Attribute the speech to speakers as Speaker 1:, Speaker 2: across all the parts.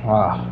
Speaker 1: Ah.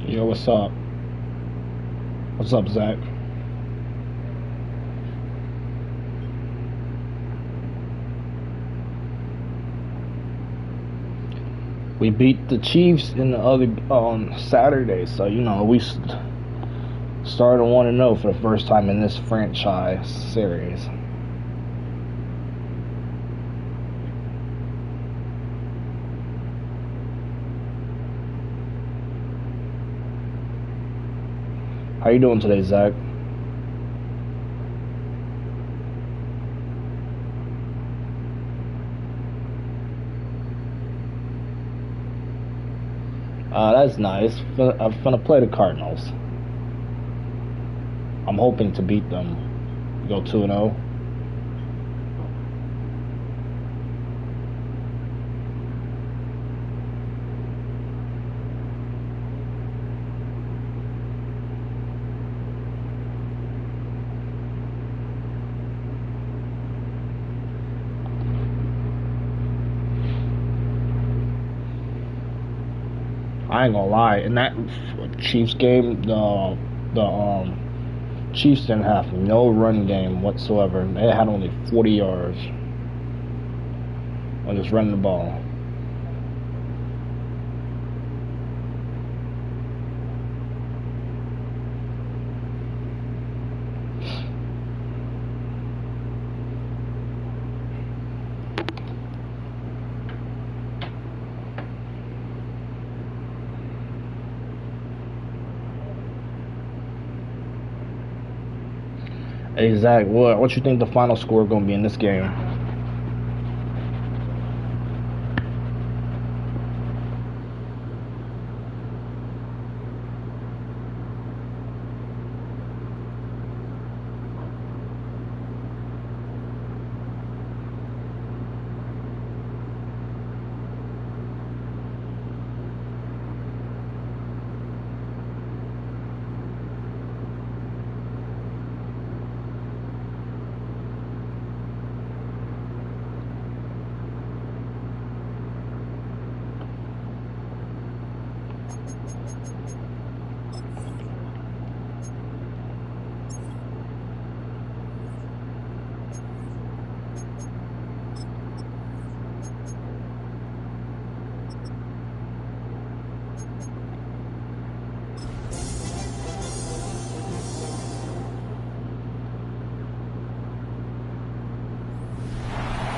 Speaker 1: Yo, what's up? What's up, Zach? We beat the Chiefs in the other on Saturday, so you know we started 1-0 for the first time in this franchise series. How you doing today, Zach? That's nice. I'm gonna play the Cardinals. I'm hoping to beat them. Go 2-0. I ain't gonna lie. In that Chiefs game, the Chiefs didn't have no run game whatsoever. They had only 40 yards on just running the ball. Hey Zach, what you think the final score gonna be in this game?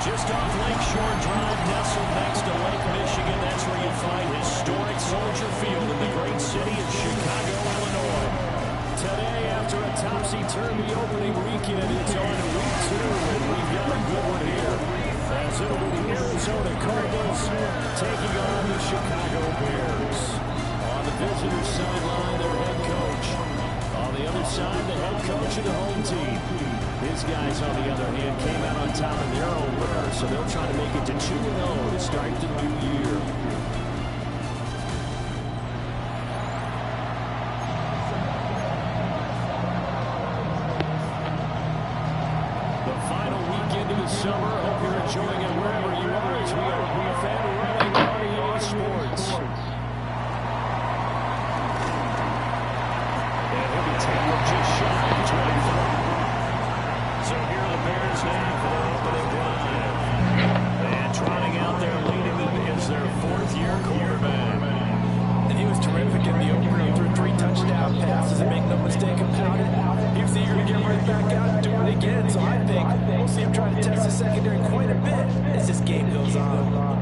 Speaker 2: Just off Lakeshore Drive, nestled next to Lake Michigan. That's where you find historic Soldier Field in the great city of Chicago, Illinois. Today, after a topsy-turvy opening weekend, it's on to week 2, and we've got a good one here. As it'll be the Arizona Cardinals taking on the Chicago Bears. On the visitor sideline, their head coach. On the other side, the head coach of the home team. His guys, on the other hand, came out on top in their opener, so they'll try to make it to 2-0 to start the new year. The final weekend of the summer. Hope you're enjoying it wherever you are, as we are fan running on EA Sports. And he'll be tackled just shy of 24. So here are the Bears now for their opening drive. And trotting out there leading them is their fourth-year quarterback.
Speaker 3: And he was terrific in the opener. Threw 3 touchdown passes, and make no mistake about it. He was eager to get right back out and do it again. So I think we'll see him try to test the secondary quite a bit as this game goes on.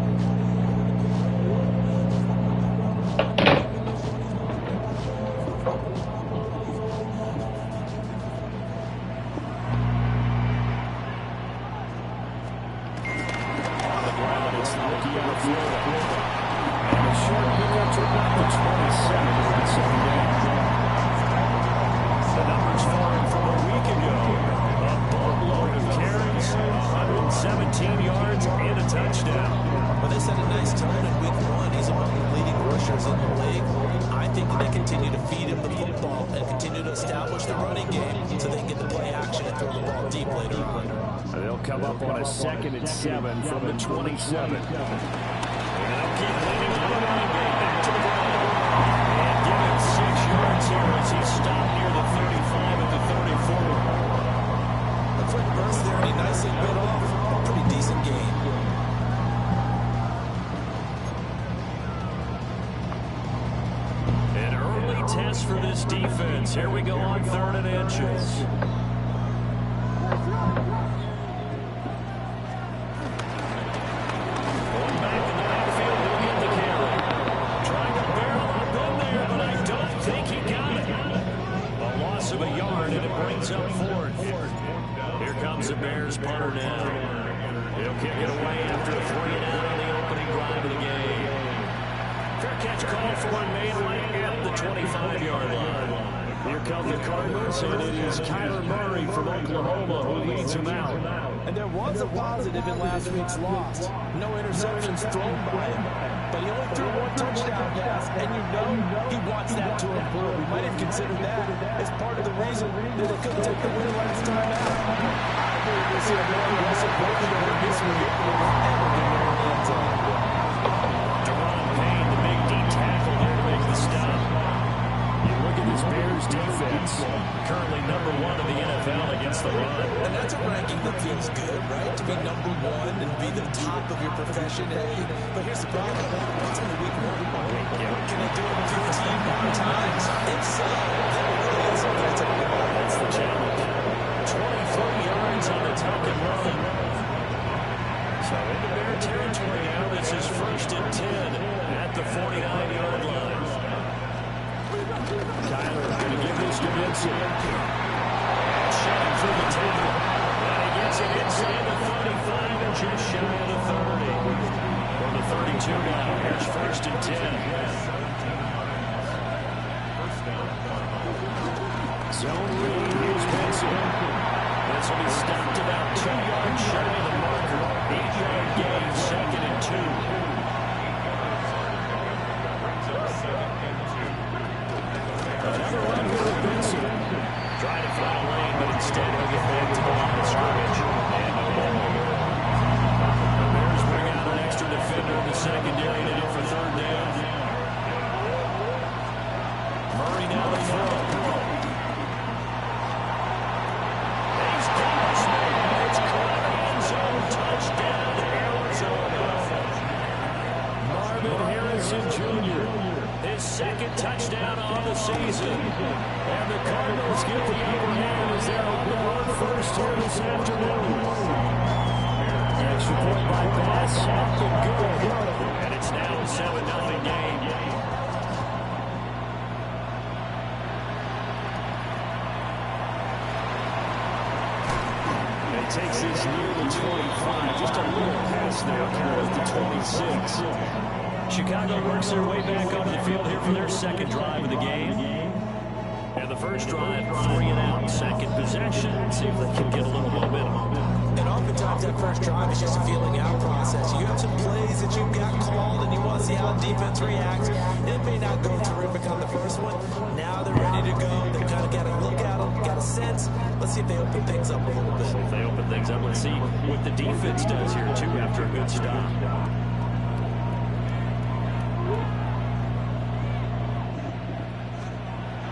Speaker 2: They'll come up on a 2nd and 7 from the 27. And they'll keep leading on the running game back to the ground. And give him 6 yards here as he stopped near the 35 at the 34.
Speaker 3: Looks like Burns there, and he nicely bit off a pretty decent gain.
Speaker 2: An early test for this defense. Here we go on 3rd and inches. Up 4th. Here comes the Bears punter now. He'll kick it away after a 3-and-out on the opening drive of the game. Fair catch call for one made right at the 25-yard line. Here come the Cardinals, and it is Kyler Murray from Oklahoma who leads them out.
Speaker 3: And there was a positive in last week's loss. No interceptions thrown by him. But he only threw 1 touchdown pass, and you know he wants that to improve. We might have considered that as part of the reason that they couldn't take the win last time out. I believe we'll see a more aggressive coordinator this week than ever been in the end zone.
Speaker 2: Deron Payne, the big D tackle there to make the stop. You look at this Bears defense. Currently number 1 in the NFL against the run.
Speaker 3: And that's a ranking that feels good, right? To be number 1 and be the top of your profession. But here's the problem. It's only week 1. Can they do it 15 more times? If so, then it really is something to talk about.
Speaker 2: That's the challenge. 23 yards on the tuck and run. So into Bear territory now. This is 1st and 10 at the 49-yard line. Tyler going to give this to Vincent. Shot through the tackle. And he gets it inside the 35 and just shy of the 30. Or the 32 now. Here's 1st and 10. Zone read. Here's Vincent. This will be stopped about 2 yards shy of the marker. 8-yard gain, 2nd and 2. Another run here with Benson. Trying to find a lane, but instead he'll get back to the line of scrimmage. And no ball. The Bears bring out an extra defender in the secondary now for 3rd down. Murray now to throw. He's got this man. It's caught in the end zone. Touchdown, Arizona. Marvin Harrison Jr. His 2nd touchdown on the season. And the Cardinals get the upper hand as they're on the board first here this afternoon. Extra point by Bass, something good. And it's now a 7-0 game. And he takes this near the 25. Just a little pass there, carries the 26. Chicago works their way back onto the field here for their 2nd drive of the game. And the 1st drive, 3 and out. 2nd possession. See if they can get a little momentum.
Speaker 3: And oftentimes that 1st drive is just a feeling out process. You have some plays that you've got called and you want to see how the defense reacts. It may not go terrific on the 1st one. Now they're ready to go. They've kind of got to look at them, got a sense. Let's see if they open things up a little bit.
Speaker 2: If they open things up, let's see what the defense does here, too, after a good stop.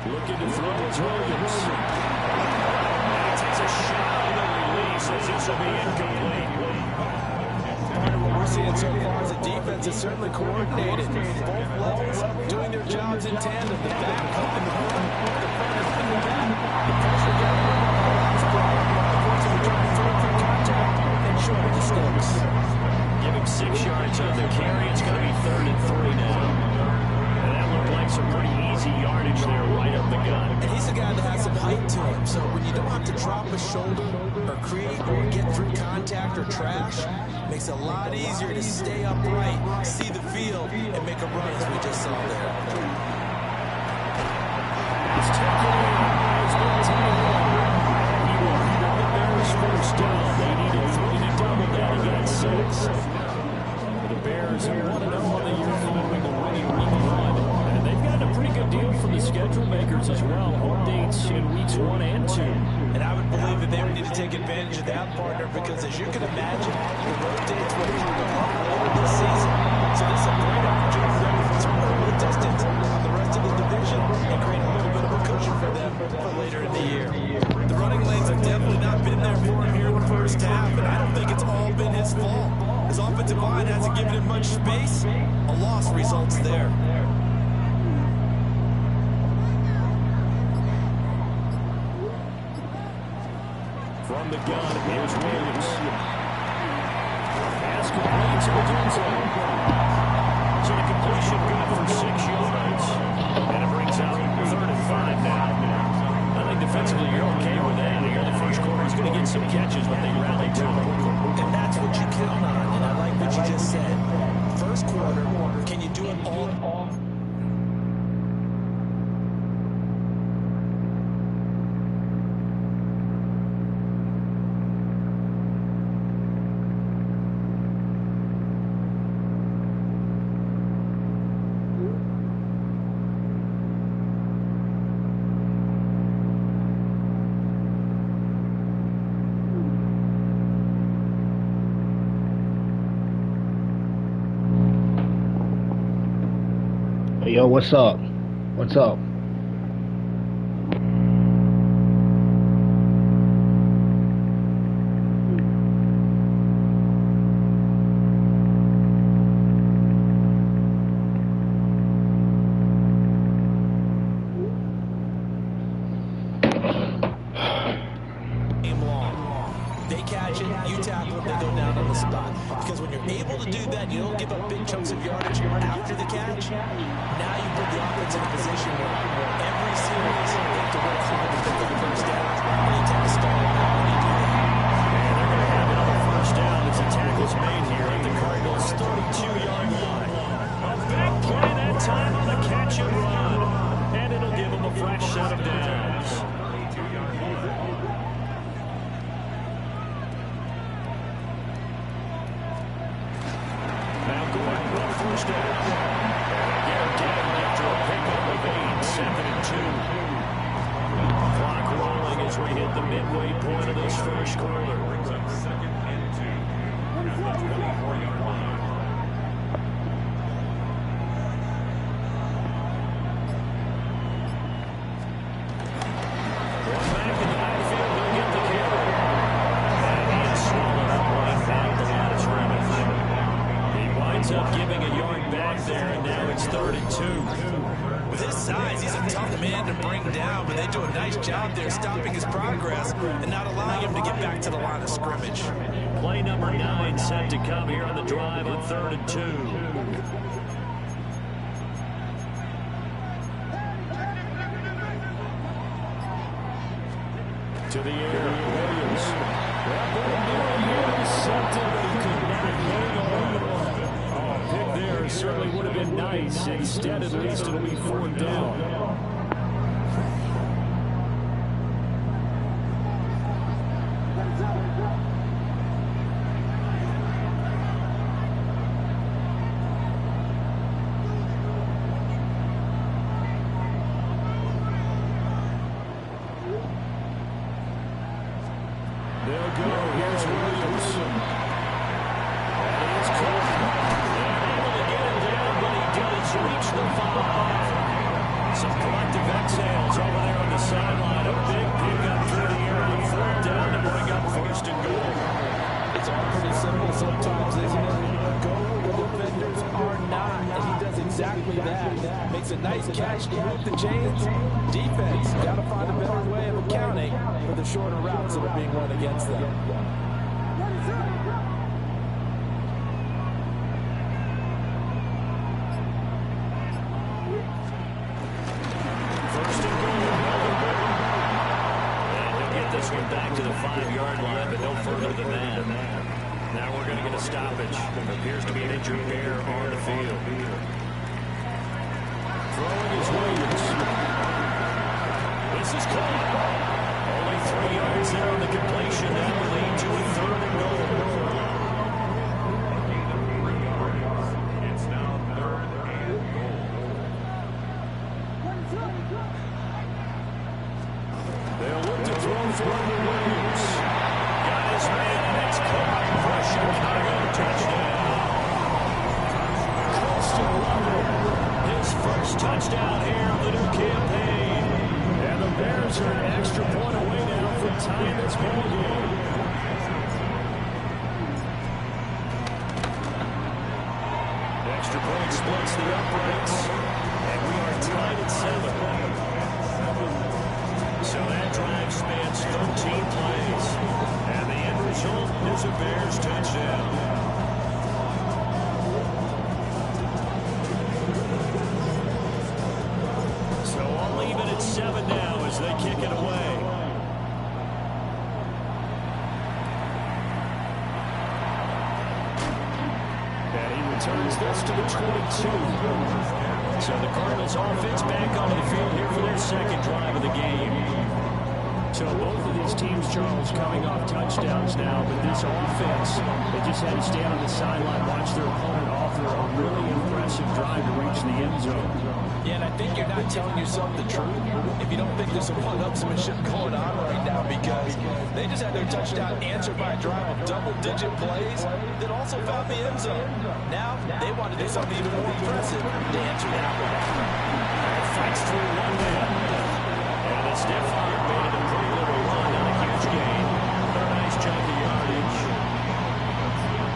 Speaker 2: Looking to throw it's Williams. And he takes a shot on the release as this will be incomplete.
Speaker 3: Part of what we're seeing so far is the defense is certainly coordinated. Both levels doing their jobs in tandem. The back helping the front. The front is in the back. The pressure getting rid of the last play. Unfortunately, trying to throw through contact and short of the sticks.
Speaker 2: Give him 6 yards on the carry. It's going to be 3rd and 3 now. Like some pretty easy yardage there right up the gut.
Speaker 3: And he's a guy that has some height to him, so when you don't have to drop a shoulder or create or get through contact or trash, it makes it a lot easier to stay upright, see the field, and make a run as we just saw there.
Speaker 2: It's taken in. It's been taken. He will have the Bears 1st down. They needed 3 to double that. He got 6. The Bears are 1-0 on the year following the winning week 1. A pretty good deal from the schedule makers as well. Home dates in weeks 1 and 2.
Speaker 3: And I would believe that they would need to take advantage of that, partner, because as you can imagine, the road dates will usually go later this season. So this is a great opportunity for them to turn a little distance on the rest of the division and create a little bit of a cushion for them for later in the year. The running lanes have definitely not been there for him here in the 1st half, and I don't think it's all been his fault. His offensive line hasn't given him much space. A loss results there.
Speaker 2: From the gun, here's Williams. Pass complete to Odunze. So the completion good for 6 yards. And it brings out 3rd and 5 now. I think defensively you're okay with that. Here in the 1st quarter, he's going to get some catches, but they rally to him.
Speaker 3: And that's what you count on, and I like what you just said. 1st quarter, can you do it all?
Speaker 1: Yo, what's up? What's up?
Speaker 3: They catch it, you tackle it, they go down on the spot. Because when you're able to do that, you don't give up big chunks of yardage after the catch. Now you put the offense in a position where every series they have to work hard to pick up the first down. And you tend to stall out when you do that.
Speaker 2: And they're going to have another first down as the tackle's made here at the Cardinals' 32-yard line. A big play that time on the catch and run. And it'll give them a fresh set of downs. Now going for a first down. And again after a pickup of 8, 2nd and 2. Clock rolling as we hit the midway point of this first quarter. Brings up 2nd and 2 at the 24-yard line. One back in the backfield, he'll get the carry. And he is swallowed up right back the line of scrimmage. He winds up giving a yard back there, and now it's 3rd and 2.
Speaker 3: With his size, he's a tough man to bring down, but they do a nice job there stopping his progress and not allowing him to get back to the line of scrimmage.
Speaker 2: Play number 9 set to come here on the drive on 3rd and 2. To the air, Williams. Intercepted, but he could not hang on. Oh, pick there certainly would have been nice. Instead, at least it'll be 4th down. They'll go. Here's Williams. And he is caught. Able to get him down, but he does reach the 5. Some collective exhales over there on the sideline. A big pickup through the air on 4th down to bring up 1st and goal.
Speaker 3: It's all pretty simple sometimes, isn't it? Go where the defenders are not, and he does exactly that. Makes a nice catch to move the chains. Defense, got to find a better way of accounting for the shorter routes that are being run against them.
Speaker 2: First and goal. And he'll get this one back to the 5-yard line, but no further than that. Now we're going to get a stoppage. Appears to be an injured pair on the field. Throwing is Williams. This is caught. Only 3 yards there on the completion. That will lead to a 3rd and goal.
Speaker 4: It's now 3rd and goal.
Speaker 2: They'll look to throw for Williams. Got his man, and it's caught for a Chicago touchdown. Close to his first touchdown here of the new campaign. And the Bears are an extra point away now from tying this ball game. Extra point splits the uprights, and we are tied at 7. So that drive spans 13 plays, and the end result is a Bears touchdown. So I'll leave it at 7 now as they kick it away. And he returns this to the 22. So the Cardinals offense back onto the field here for their 2nd drive of the game. So both of these teams, Charles, coming off touchdowns now, but this offense, they just had to stand on the sideline, watch their opponent offer a really impressive drive to reach the end zone.
Speaker 3: Yeah, and I think you're not telling yourself the truth if you don't think there's some one-upsmanship going on right now, because they just had their touchdown answered by a drive of double-digit plays that also found the end zone. Now, they want to do something even more impressive to answer that one.
Speaker 2: Fights through one man. And the Stefan made it a pretty little run on a huge gain. A nice chunk of yardage.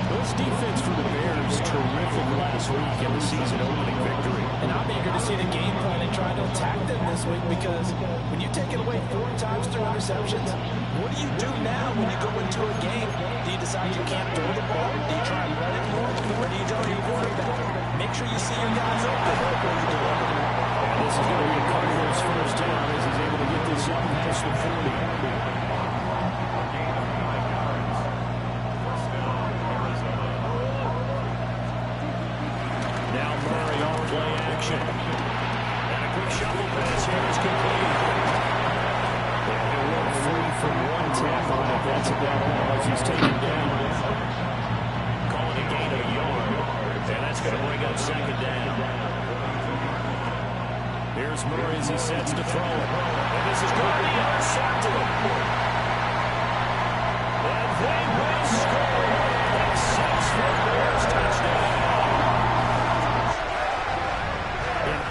Speaker 2: This defense for the Bears, terrific last week in the season opening victory.
Speaker 3: And I'm eager to see the game plan and try to attack them this week, because When you take it away 4 times through interceptions, what do you do now when you go into a game? Do you decide you can't throw the ball? Do you try and run it more? Or do you tell your quarterback, make sure you see your guys open before you deliver?
Speaker 2: And this is going to be a Cardinals first down as he's able to get this up past the 40. Now Murray on play action. And a quick shuffle pass here is complete. And he'll look free from 1 tackle, but that's about all as he's taken down. Calling a gain of a yard. And that's going to bring up second down. Here's Murray as he sets to throw it. And this is going to be intercepted. And they will score. That's 6 for the Bears touchdown.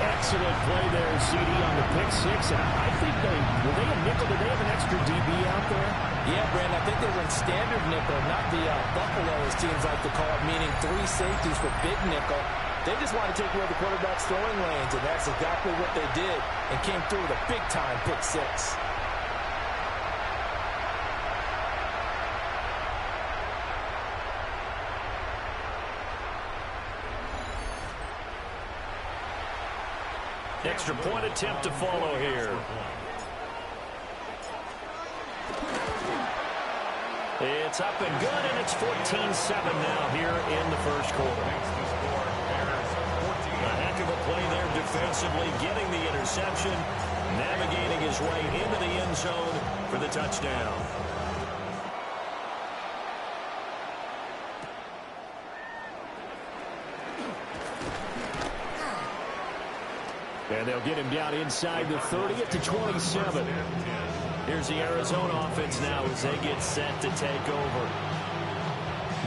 Speaker 2: Excellent play there, CD, on the pick 6. And I think were they a nickel? Did they have an extra DB out there?
Speaker 3: Yeah, Brandon, I think they were in standard nickel, not the Buffalo, as teams like to call it, meaning 3 safeties for big nickel. They just want to take away the quarterback's throwing lanes, and that's exactly what they did, and came through with a big-time pick 6.
Speaker 2: Extra point attempt to follow here. It's up and good, and it's 14-7 now here in the first quarter. A heck of a play there defensively, getting the interception, navigating his way into the end zone for the touchdown. And they'll get him down inside the 30 at the 27. Here's the Arizona offense now as they get set to take over.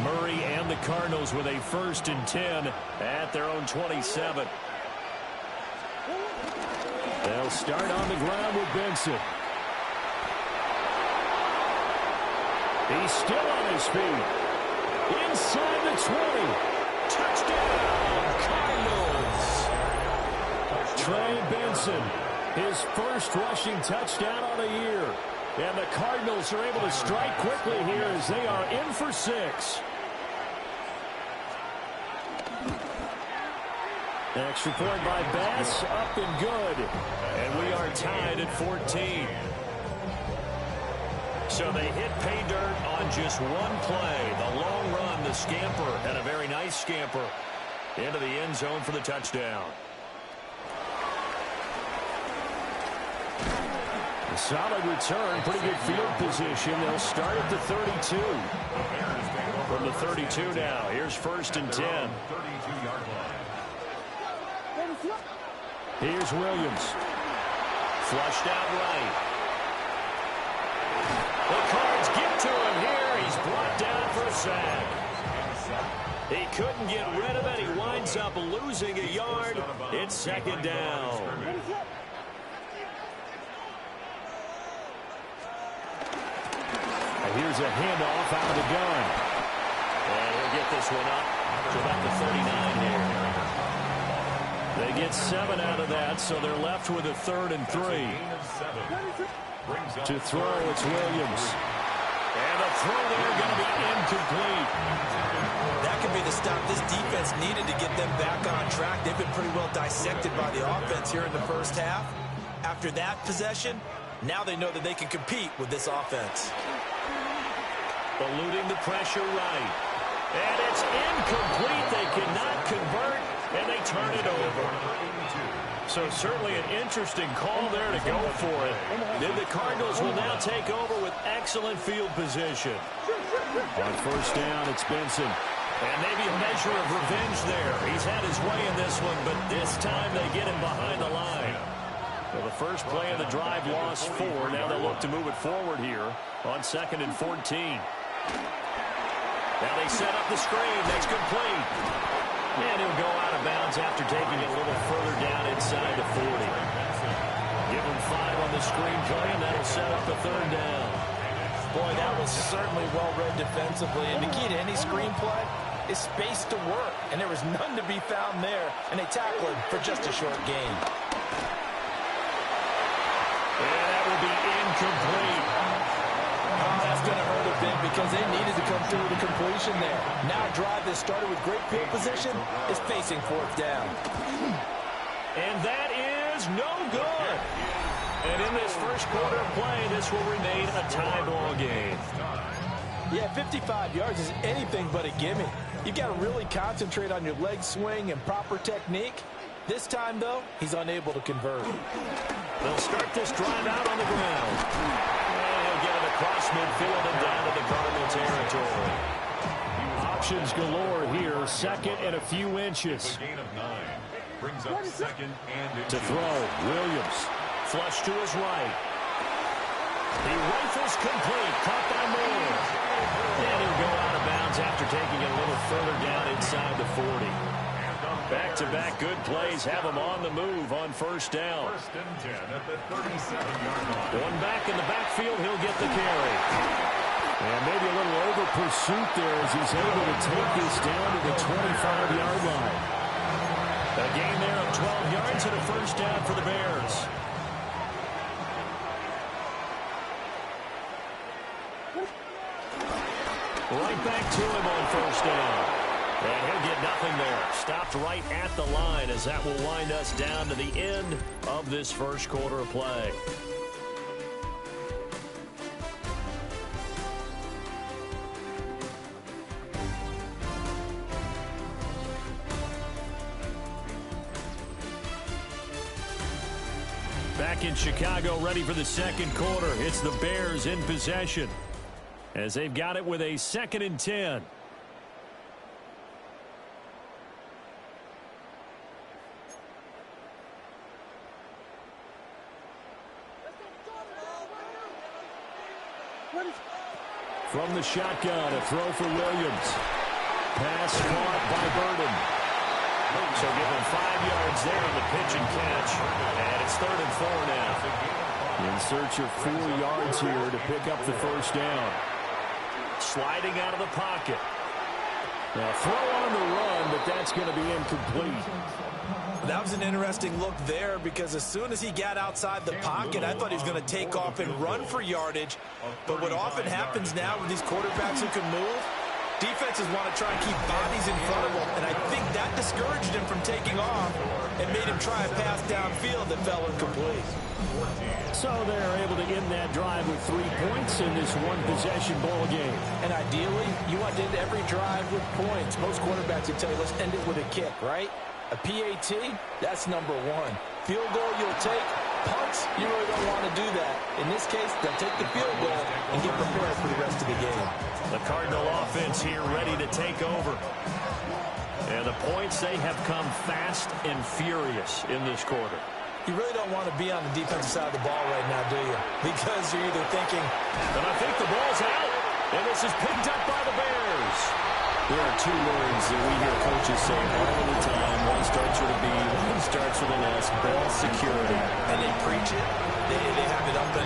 Speaker 2: Murray and the Cardinals with a 1st and 10 at their own 27. They'll start on the ground with Benson. He's still on his feet. Inside the 20. Touchdown, Cardinals. Trey Benson, his 1st rushing touchdown on the year. And the Cardinals are able to strike quickly here as they are in for 6. Extra point by Bass, up and good. And we are tied at 14. So they hit pay dirt on just one play. The long run, the scamper, and a very nice scamper into the end zone for the touchdown. A solid return, pretty good field position. They'll start at the 32. From the 32 now, here's 1st and 10.
Speaker 4: 32-yard line.
Speaker 2: Here's Williams. Flushed out right. The Cards get to him here. He's brought down for a sack. He couldn't get rid of it. He winds up losing a yard. It's 2nd down. And here's a handoff out of the gun. And he'll get this one up to about the 39 here. They get 7 out of that, so they're left with a 3rd and 3. To throw, it's Williams. And the throw there going to be incomplete.
Speaker 3: That could be the stop this defense needed to get them back on track. They've been pretty well dissected by the offense here in the first half. After that possession, now they know that they can compete with this offense.
Speaker 2: Eluding the pressure right. And it's incomplete. They cannot convert, and they turn it over. So certainly an interesting call there to go for it. Then the Cardinals will now take over with excellent field position. On 1st down, it's Benson. And maybe a measure of revenge there. He's had his way in this one, but this time they get him behind the line. Well, the first play of the drive lost 4. Now they'll look to move it forward here on 2nd and 14. Now they set up the screen. That's complete. And he'll go out of bounds after taking it a little further down inside the 40. Give him 5 on the screen play, and that'll set up the 3rd down.
Speaker 3: Boy, that was certainly well-read defensively. And the key to any screen play is space to work. And there was none to be found there. And they tackle him for just a short gain. because they needed to come through with a completion there. Now a drive that started with great field position is facing fourth down.
Speaker 2: And that is no good. And in this first quarter of play, this will remain a tie ball game.
Speaker 3: Yeah, 55 yards is anything but a gimme. You've got to really concentrate on your leg swing and proper technique. This time, though, he's unable to convert.
Speaker 2: They'll start this drive out on the ground. And he'll get it across midfield and down to the Cardinal territory. Options galore here. Second and a few inches.
Speaker 4: The gain of 9 brings up second and
Speaker 2: To throw, Williams. Flush to his right. He rifles complete. Caught by Moore. And he'll go out of bounds after taking it a little further down inside the 40. Back-to-back good plays have him on the move on first down.
Speaker 4: First and 10 at the 37-yard line.
Speaker 2: One back in the backfield, he'll get the carry. And maybe a little over pursuit there as he's able to take this down to the 25-yard line. A gain there of 12 yards and a first down for the Bears. Right back to him on first down. And he'll get nothing there. Stopped right at the line as that will wind us down to the end of this first quarter of play. Back in Chicago, ready for the second quarter. It's the Bears in possession as they've got it with a 2nd and 10. From the shotgun, a throw for Williams. Pass caught by Burden. So give him 5 yards there on the pitch and catch. And it's 3rd and 4 now. In search of 4 yards here to pick up the first down. Sliding out of the pocket. Now throw on the run, but that's going to be incomplete.
Speaker 3: That was an interesting look there because as soon as he got outside the pocket, I thought he was going to take off and run for yardage. But what often happens now with these quarterbacks who can move, defenses want to try and keep bodies in front of him. And I think that discouraged him from taking off and made him try a pass downfield that fell incomplete.
Speaker 2: So they're able to end that drive with 3 points in this one-possession ball game.
Speaker 3: And ideally, you want to end every drive with points. Most quarterbacks would tell you, let's end it with a kick, right? A PAT, that's number 1. Field goal you'll take. Punts, you really don't want to do that. In this case, they'll take the field goal and get prepared for the rest of the game.
Speaker 2: The Cardinal offense here ready to take over. And the points, they have come fast and furious in this quarter.
Speaker 3: You really don't want to be on the defensive side of the ball right now, do you? Because you're either thinking,
Speaker 2: and I think the ball's out. And this is picked up by the Bears. There are 2 words that we hear coaches say all the time. One starts with a B, one starts with an S. Ball security.
Speaker 3: And they preach it. They have it up in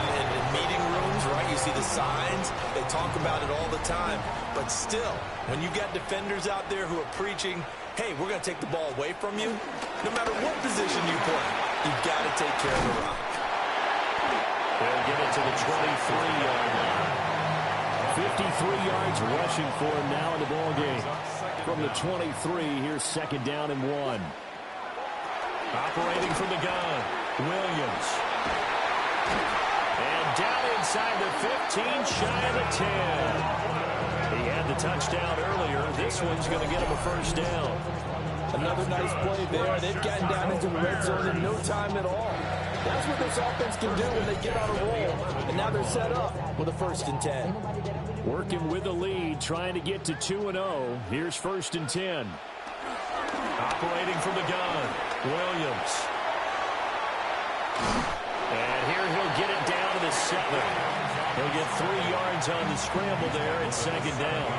Speaker 3: meeting rooms, right? You see the signs. They talk about it all the time. But still, when you got defenders out there who are preaching, hey, we're going to take the ball away from you, no matter what position you play, you've got to take care of the rock.
Speaker 2: They'll get it to the 23-yard line. 53 yards rushing for him now in the ball game. From the 23, here's 2nd down and 1. Operating from the gun, Williams. And down inside the 15, shy of the 10. He had the touchdown earlier. This one's going to get him a first down.
Speaker 3: Another nice play there. They've gotten down into the red zone in no time at all. That's what this offense can do when they get on a roll. And now they're set up with a 1st and 10.
Speaker 2: Working with the lead, trying to get to 2-0. Here's 1st and 10. Operating from the gun, Williams. And here he'll get it down to the 7. He'll get 3 yards on the scramble there. It's 2nd down.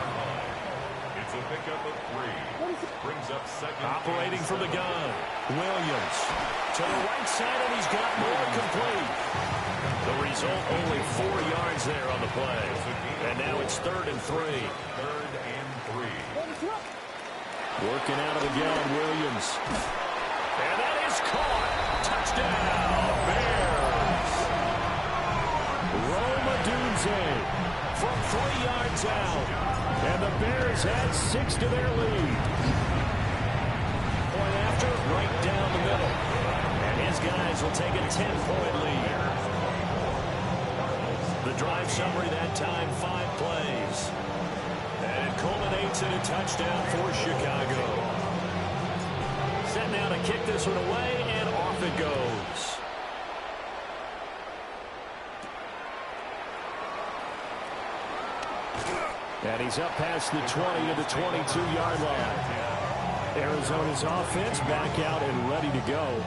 Speaker 4: It's a pickup of 3. Brings up 2nd.
Speaker 2: Operating from the gun, Williams. To the right side, and he's got more complete. The result, only 4 yards there on the play. And now it's 3rd and 3.
Speaker 4: 3rd and 3.
Speaker 2: Working out of the gun, Williams. And that is caught. Touchdown, Bears. Roma Dunze from 3 yards out. And the Bears add 6 to their lead. Point after, right down the middle. And his guys will take a 10-point lead. The drive summary that time, 5 plays. And it culminates in a touchdown for Chicago. Set now to kick this one away, and off it goes. And he's up past the 20 to the 22-yard line. Arizona's offense back out and ready to go.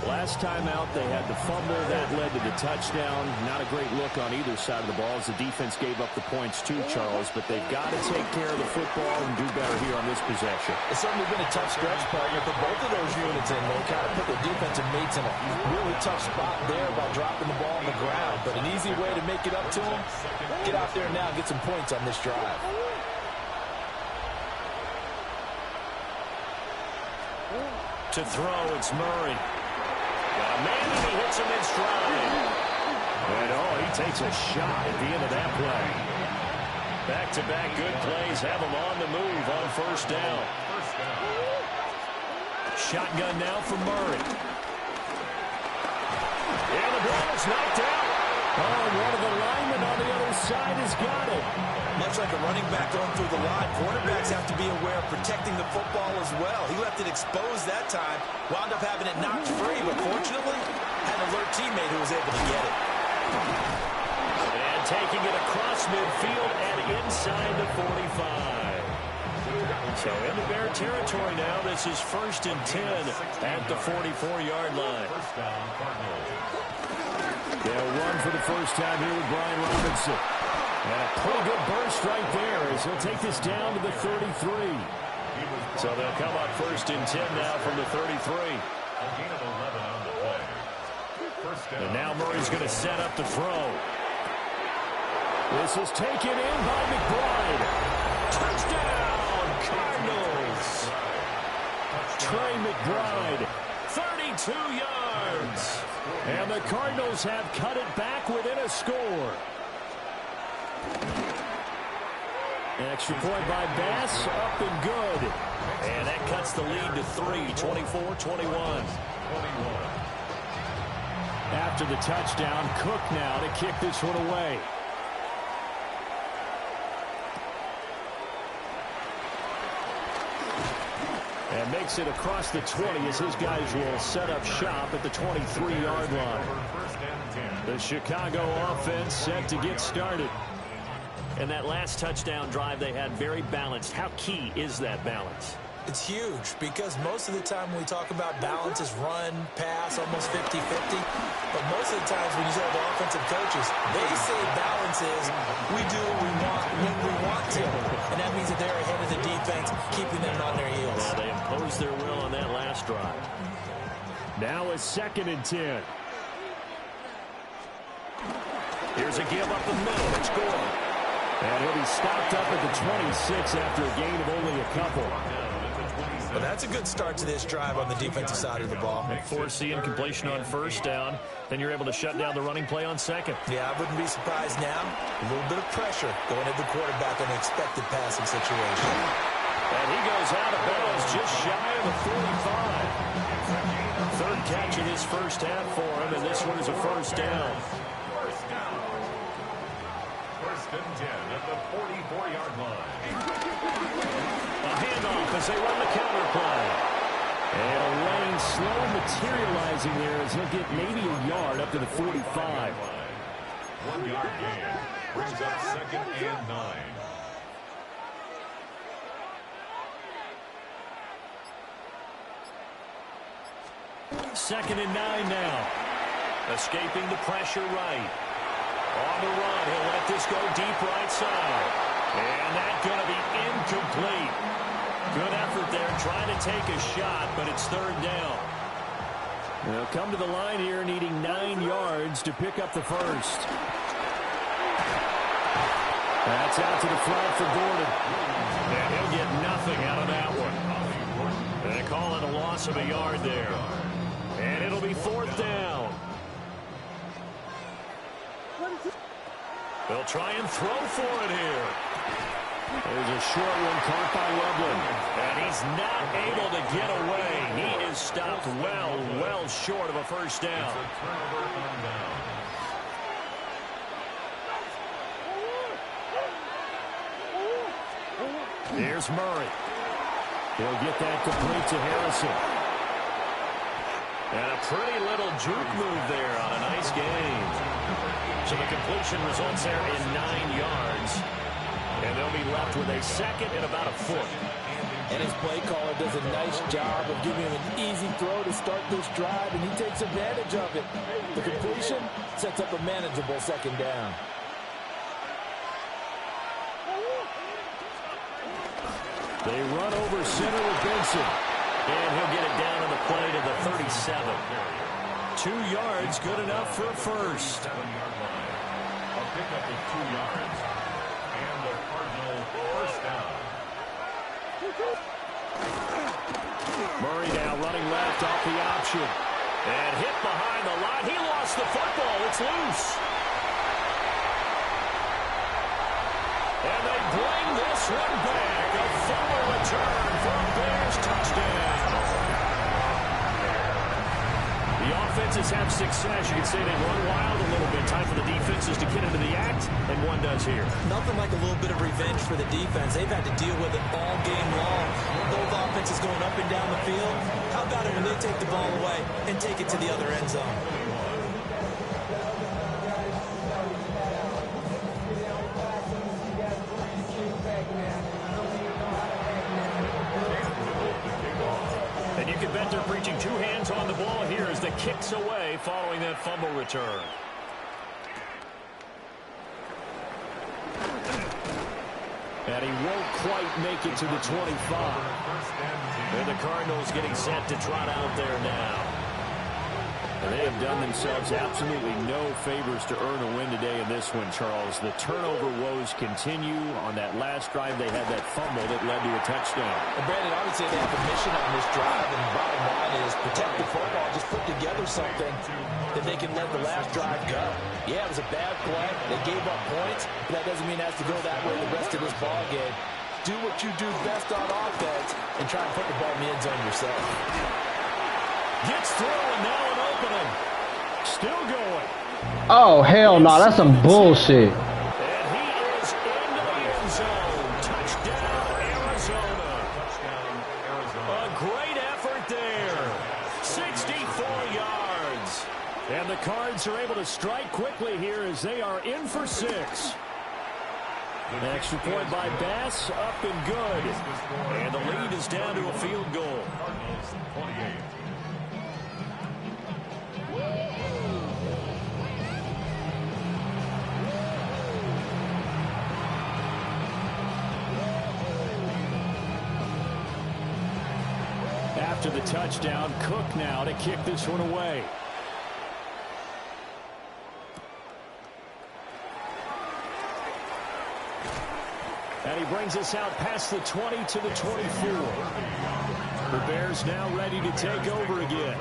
Speaker 2: Last time out, they had the fumble. That led to the touchdown. Not a great look on either side of the ball as the defense gave up the points too, Charles. But they've got to take care of the football and do better here on this possession.
Speaker 3: It's certainly been a tough stretch, partner, for both of those units in. They kind of put their defensive mates in a really tough spot there by dropping the ball on the ground. But an easy way to make it up to them, get out there now and get some points on this drive.
Speaker 2: To throw, it's Murray. Man, he hits him in stride. And he takes a shot at the end of that play. Back-to-back good plays have him on the move on first down. Shotgun now for Murray. And the ball is knocked out. One of the linemen on the other side has got it.
Speaker 3: Much like a running back going through the line, quarterbacks have to be aware of protecting the football as well. He left it exposed that time, wound up having it knocked free, but fortunately, had an alert teammate who was able to get it.
Speaker 2: And taking it across midfield and inside the 45. So into Bear territory now. This is 1st and 10 at the 44-yard line. They'll run for the first time here with Brian Robinson. And a pretty good burst right there as he'll take this down to the 33. So they'll come up 1st and 10 now from the 33. And now Murray's going to set up the throw. This is taken in by McBride. Touchdown, Cardinals. Trey McBride, 32 yards. And the Cardinals have cut it back within a score. Extra point by Bass, up and good. And that cuts the lead to 3, 24-21. After the touchdown, Cook now to kick this one away. And makes it across the 20 as his guys will set up shop at the 23-yard line. The Chicago offense set to get started. And that last touchdown drive they had very balanced. How key is that balance?
Speaker 3: It's huge because most of the time when we talk about balance is run, pass, almost 50-50. But most of the times when you talk to offensive coaches, they say balance is we do what we want when we want to. And that means that they're ahead of the defense, keeping them on their heels.
Speaker 2: Yeah, they imposed their will on that last drive. Now a 2nd and 10. Here's a give up the middle. It's Gore. And he'll be stopped up at the 26 after a gain of only a couple.
Speaker 3: Well, that's a good start to this drive on the defensive side of the ball.
Speaker 2: Force the incompletion on first down. Then you're able to shut down the running play on second.
Speaker 3: Yeah, I wouldn't be surprised now. A little bit of pressure going at the quarterback on an expected passing situation.
Speaker 2: And he goes out of bounds just shy of the 45. Third catch of this first half for him, and this one is a first down.
Speaker 4: 1st and 10 at the 44-yard line.
Speaker 2: A handoff as they run the counter play. And a lane slow materializing there as he'll get maybe a yard up to the 45.
Speaker 4: 1-yard gain brings up 2nd and 9.
Speaker 2: Second and 9 now. Escaping the pressure right. On the run, he'll let this go deep right side. And that's going to be incomplete. Good effort there, trying to take a shot, but it's 3rd down. They'll come to the line here, needing 9 yards to pick up the first. That's out to the flat for Gordon. And he'll get nothing out of that one. They call it a loss of a yard there. And it'll be 4th down. They'll try and throw for it here. There's a short one caught by Loveland. And he's not able to get away. He is stopped well short of a first down. Here's Murray. He'll get that complete to Harrison. And a pretty little juke move there on a nice game. So the completion results there in 9 yards. And they'll be left with a second and about a foot.
Speaker 3: And his play caller does a nice job of giving him an easy throw to start this drive, and he takes advantage of it. The completion sets up a manageable second down.
Speaker 2: They run over center with Benson. And he'll get it down to the play to the 37. 2 yards, good enough for a first.
Speaker 4: 7-yard line. A pickup of 2 yards. And the Cardinal first down.
Speaker 2: Murray now running left off the option. And hit behind the line. He lost the football. It's loose. And they bring this one back. A fumble return for a Bears touchdown. The offenses have success. You can say they run wild a little bit. Time for the defenses to get into the act, and one does here.
Speaker 3: Nothing like a little bit of revenge for the defense. They've had to deal with it all game long. Both offenses going up and down the field. How about it when they take the ball away and take it to the other end zone?
Speaker 2: And you can bet they're preaching 2 hands on the ball here as the kicks away following that fumble return. And he won't quite make it to the 25. And the Cardinals getting set to trot out there now. And they have done themselves absolutely no favors to earn a win today in this one, Charles. The turnover woes continue. On that last drive, they had that fumble that led to a touchdown.
Speaker 3: And Brandon, I would say they have a mission on this drive, and the bottom line is protect the football. Just put together something that they can let the last drive go. Yeah, it was a bad play. They gave up points, but that doesn't mean it has to go that way the rest of this ball game. Do what you do best on offense and try and put the ball in the end zone yourself.
Speaker 2: Gets through, and now an opening. Still going.
Speaker 1: Oh, hell no. That's some bullshit.
Speaker 2: And he is into the end zone. Touchdown, Arizona. A great effort there. 64 yards. And the Cards are able to strike quickly here as they are in for 6. An extra point by Bass, up and good. And the lead is down to a field goal.
Speaker 4: Cardinals 28.
Speaker 2: After the touchdown, Cook now to kick this one away. And he brings us out past the 20 to the 24. The Bears now ready to take over again.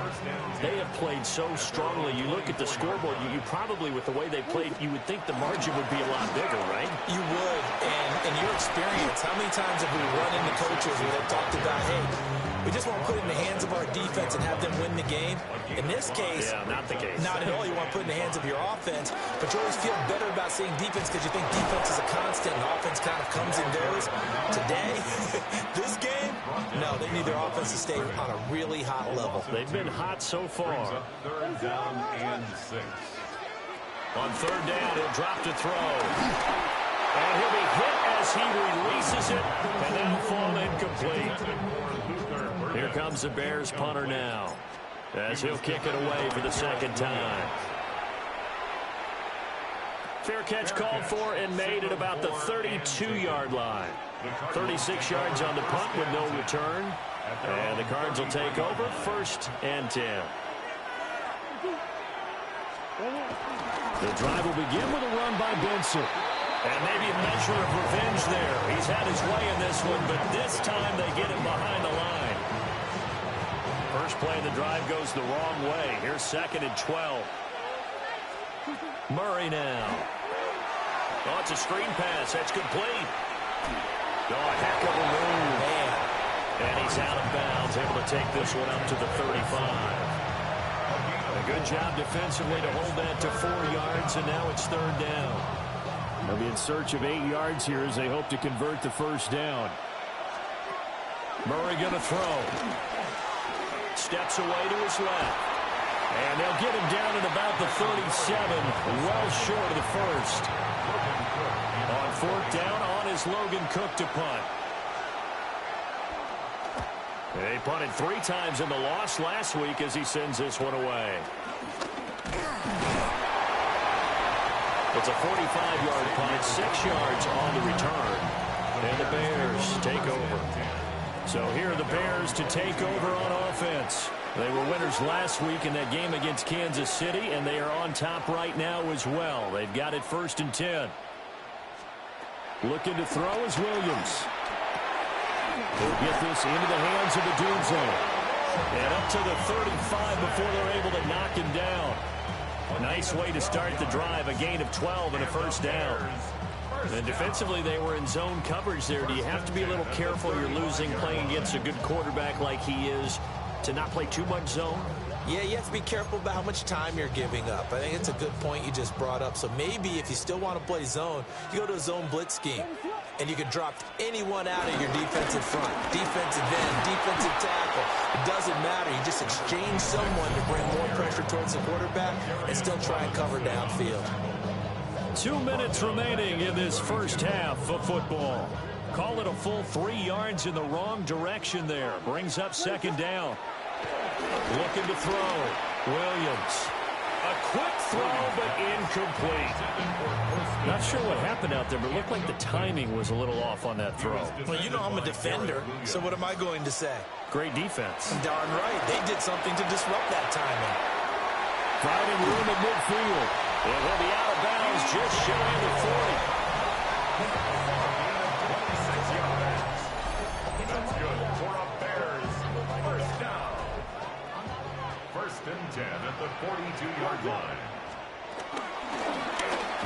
Speaker 2: They have played so strongly. You look at the scoreboard, you probably, with the way they played, you would think the margin would be a lot bigger, right?
Speaker 3: You would. And in your experience, how many times have we run into coaches where they've talked about, hey, we just want to put it in the hands of our defense and have them win the game? In this case,
Speaker 2: yeah, not the case.
Speaker 3: Not at all. You want to put it in the hands of your offense, but you always feel better about seeing defense because you think defense is a constant and offense kind of comes and goes. Today, this game, no, they need their offense to stay on a really hot level.
Speaker 2: They've been hot so far.
Speaker 4: Third down and 6.
Speaker 2: On third down, he'll drop to throw. And he'll be hit as he releases it, and that'll fall incomplete. Here comes the Bears punter now, as he'll kick it away for the second time. Fair catch called for and made at about the 32-yard line. 36 yards on the punt with no return. And the Cards will take over, 1st and 10. The drive will begin with a run by Benson. And maybe a measure of revenge there. He's had his way in this one, but this time they get him behind the line. First play of the drive goes the wrong way. Here's 2nd and 12. Murray now. Oh, it's a screen pass. That's complete. Oh, a heck of a move. Man. And he's out of bounds, able to take this one up to the 35. A good job defensively to hold that to 4 yards, and now it's 3rd down. They'll be in search of 8 yards here as they hope to convert the first down. Murray going to throw. Steps away to his left. And they'll get him down at about the 37, well short of the first. On 4th down, on is Logan Cook to punt. They punted 3 times in the loss last week as he sends this one away. It's a 45-yard punt, 6 yards on the return. And the Bears take over. So here are the Bears to take over on offense. They were winners last week in that game against Kansas City, and they are on top right now as well. They've got it 1st and 10. Looking to throw is Williams. He'll get this into the hands of the Doom Zone. And up to the 35 before they're able to knock him down. Nice way to start the drive, a gain of 12 and a first down. And defensively, they were in zone coverage there. Do you have to be a little careful? You're losing playing against a good quarterback like he is to not play too much zone?
Speaker 3: Yeah, you have to be careful about how much time you're giving up. I think it's a good point you just brought up. So maybe if you still want to play zone, you go to a zone blitz scheme. And you can drop anyone out of your defensive front. Defensive end, defensive tackle. It doesn't matter. You just exchange someone to bring more pressure towards the quarterback and still try and cover downfield.
Speaker 2: 2 minutes remaining in this first half of football. Call it a full 3 yards in the wrong direction there. Brings up 2nd down. Looking to throw. Williams. A quick throw, but incomplete. Not sure what happened out there, but it looked like the timing was a little off on that throw.
Speaker 3: Well, you know I'm a defender, so what am I going to say?
Speaker 2: Great defense.
Speaker 3: Darn right. They did something to disrupt that timing.
Speaker 2: Finding room at midfield. And he'll be out of bounds just shy of the 40.
Speaker 4: That's good for a Bears first down. 1st and 10 at the 42-yard line.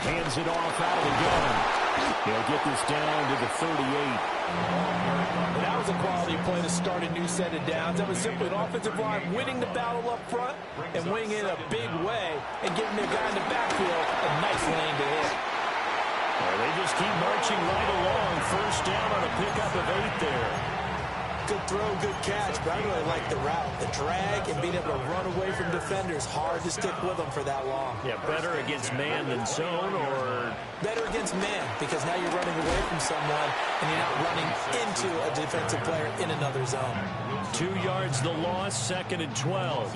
Speaker 2: Hands it off out of the gun. He'll get this down to the 38.
Speaker 3: That was a quality play to start a new set of downs. That was simply an offensive line winning the battle up front and winning in a big way and giving their guy in the backfield a nice lane to hit.
Speaker 2: Well, they just keep marching right along. First down on a pickup of 8 there.
Speaker 3: Good throw, good catch, but I really like the route. The drag and being able to run away from defenders, hard to stick with them for that long.
Speaker 2: Yeah, better against man than zone, or?
Speaker 3: Better against man, because now you're running away from someone and you're not running into a defensive player in another zone.
Speaker 2: 2 yards the loss, 2nd and 12.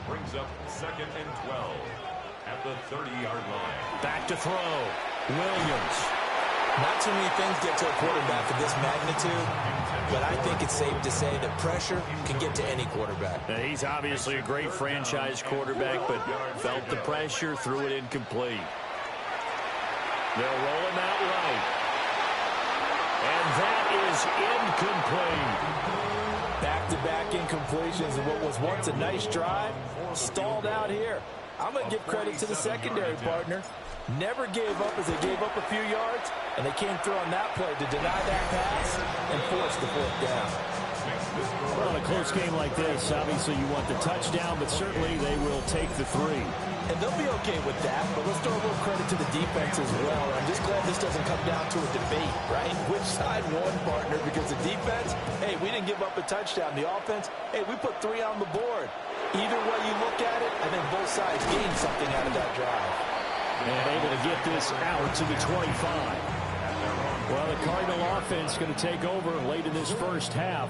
Speaker 4: Brings up 2nd and 12 at the 30-yard line.
Speaker 2: Back to throw. Williams.
Speaker 3: Not too many things get to a quarterback of this magnitude, but I think it's safe to say that pressure can get to any quarterback.
Speaker 2: Now, he's obviously a great franchise quarterback, but felt the pressure, threw it incomplete. They'll roll him out right. And that is incomplete.
Speaker 3: Back-to-back incompletions in what was once a nice drive, stalled out here. I'm going to give credit to the secondary partner. Never gave up as they gave up a few yards, and they came through on that play to deny that pass and force the 4th down.
Speaker 2: Well, in a close game like this, obviously you want the touchdown, but certainly they will take the 3.
Speaker 3: And they'll be okay with that, but let's throw a little credit to the defense as well. I'm just glad this doesn't come down to a debate, right? Which side won, partner? Because the defense, hey, we didn't give up a touchdown. The offense, hey, we put 3 on the board. Either way you look at it, I think both sides gained something out of that drive.
Speaker 2: And able to get this out to the 25. Well, the Cardinal offense going to take over late in this first half.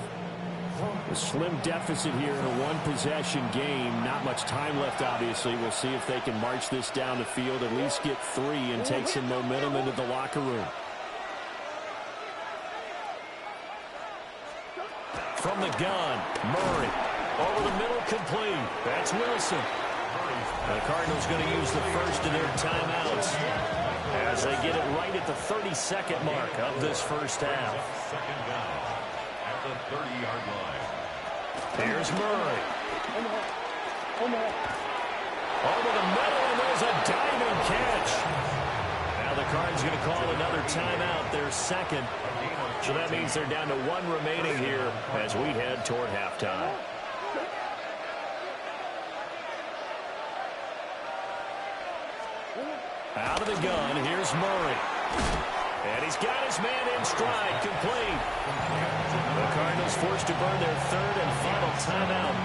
Speaker 2: A slim deficit here in a one-possession game. Not much time left, obviously. We'll see if they can march this down the field, at least get 3 and take some momentum into the locker room. From the gun, Murray. Over the middle, complete. That's Wilson. The Cardinals going to use the first of their timeouts as they get it right at the 32nd mark of this first half.
Speaker 4: 2nd down at the 30-yard line.
Speaker 2: Here's Murray. Over the middle, and there's a diving catch. Now the Cards call another timeout, their second. So that means they're down to 1 remaining here as we head toward halftime. Out of the gun, here's Murray. And he's got his man in stride, complete. The Cardinals forced to burn their 3rd and final timeout.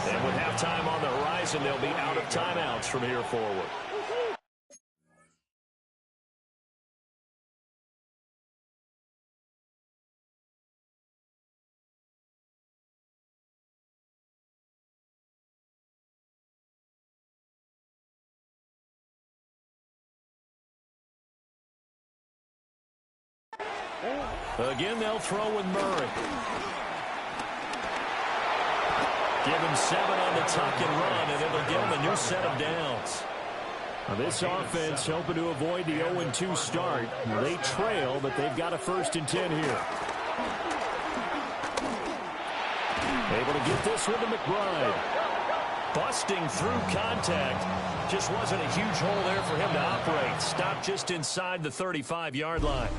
Speaker 2: And with halftime on the horizon, they'll be out of timeouts from here forward. Again, they'll throw with Murray. Give him 7 on the tuck and run, and it'll give him a new set of downs. Now this offense hoping to avoid the 0-2 start. They trail, but they've got a 1st and 10 here. Able to get this one to McBride. Busting through contact. Just wasn't a huge hole there for him to operate. Stopped just inside the 35-yard line.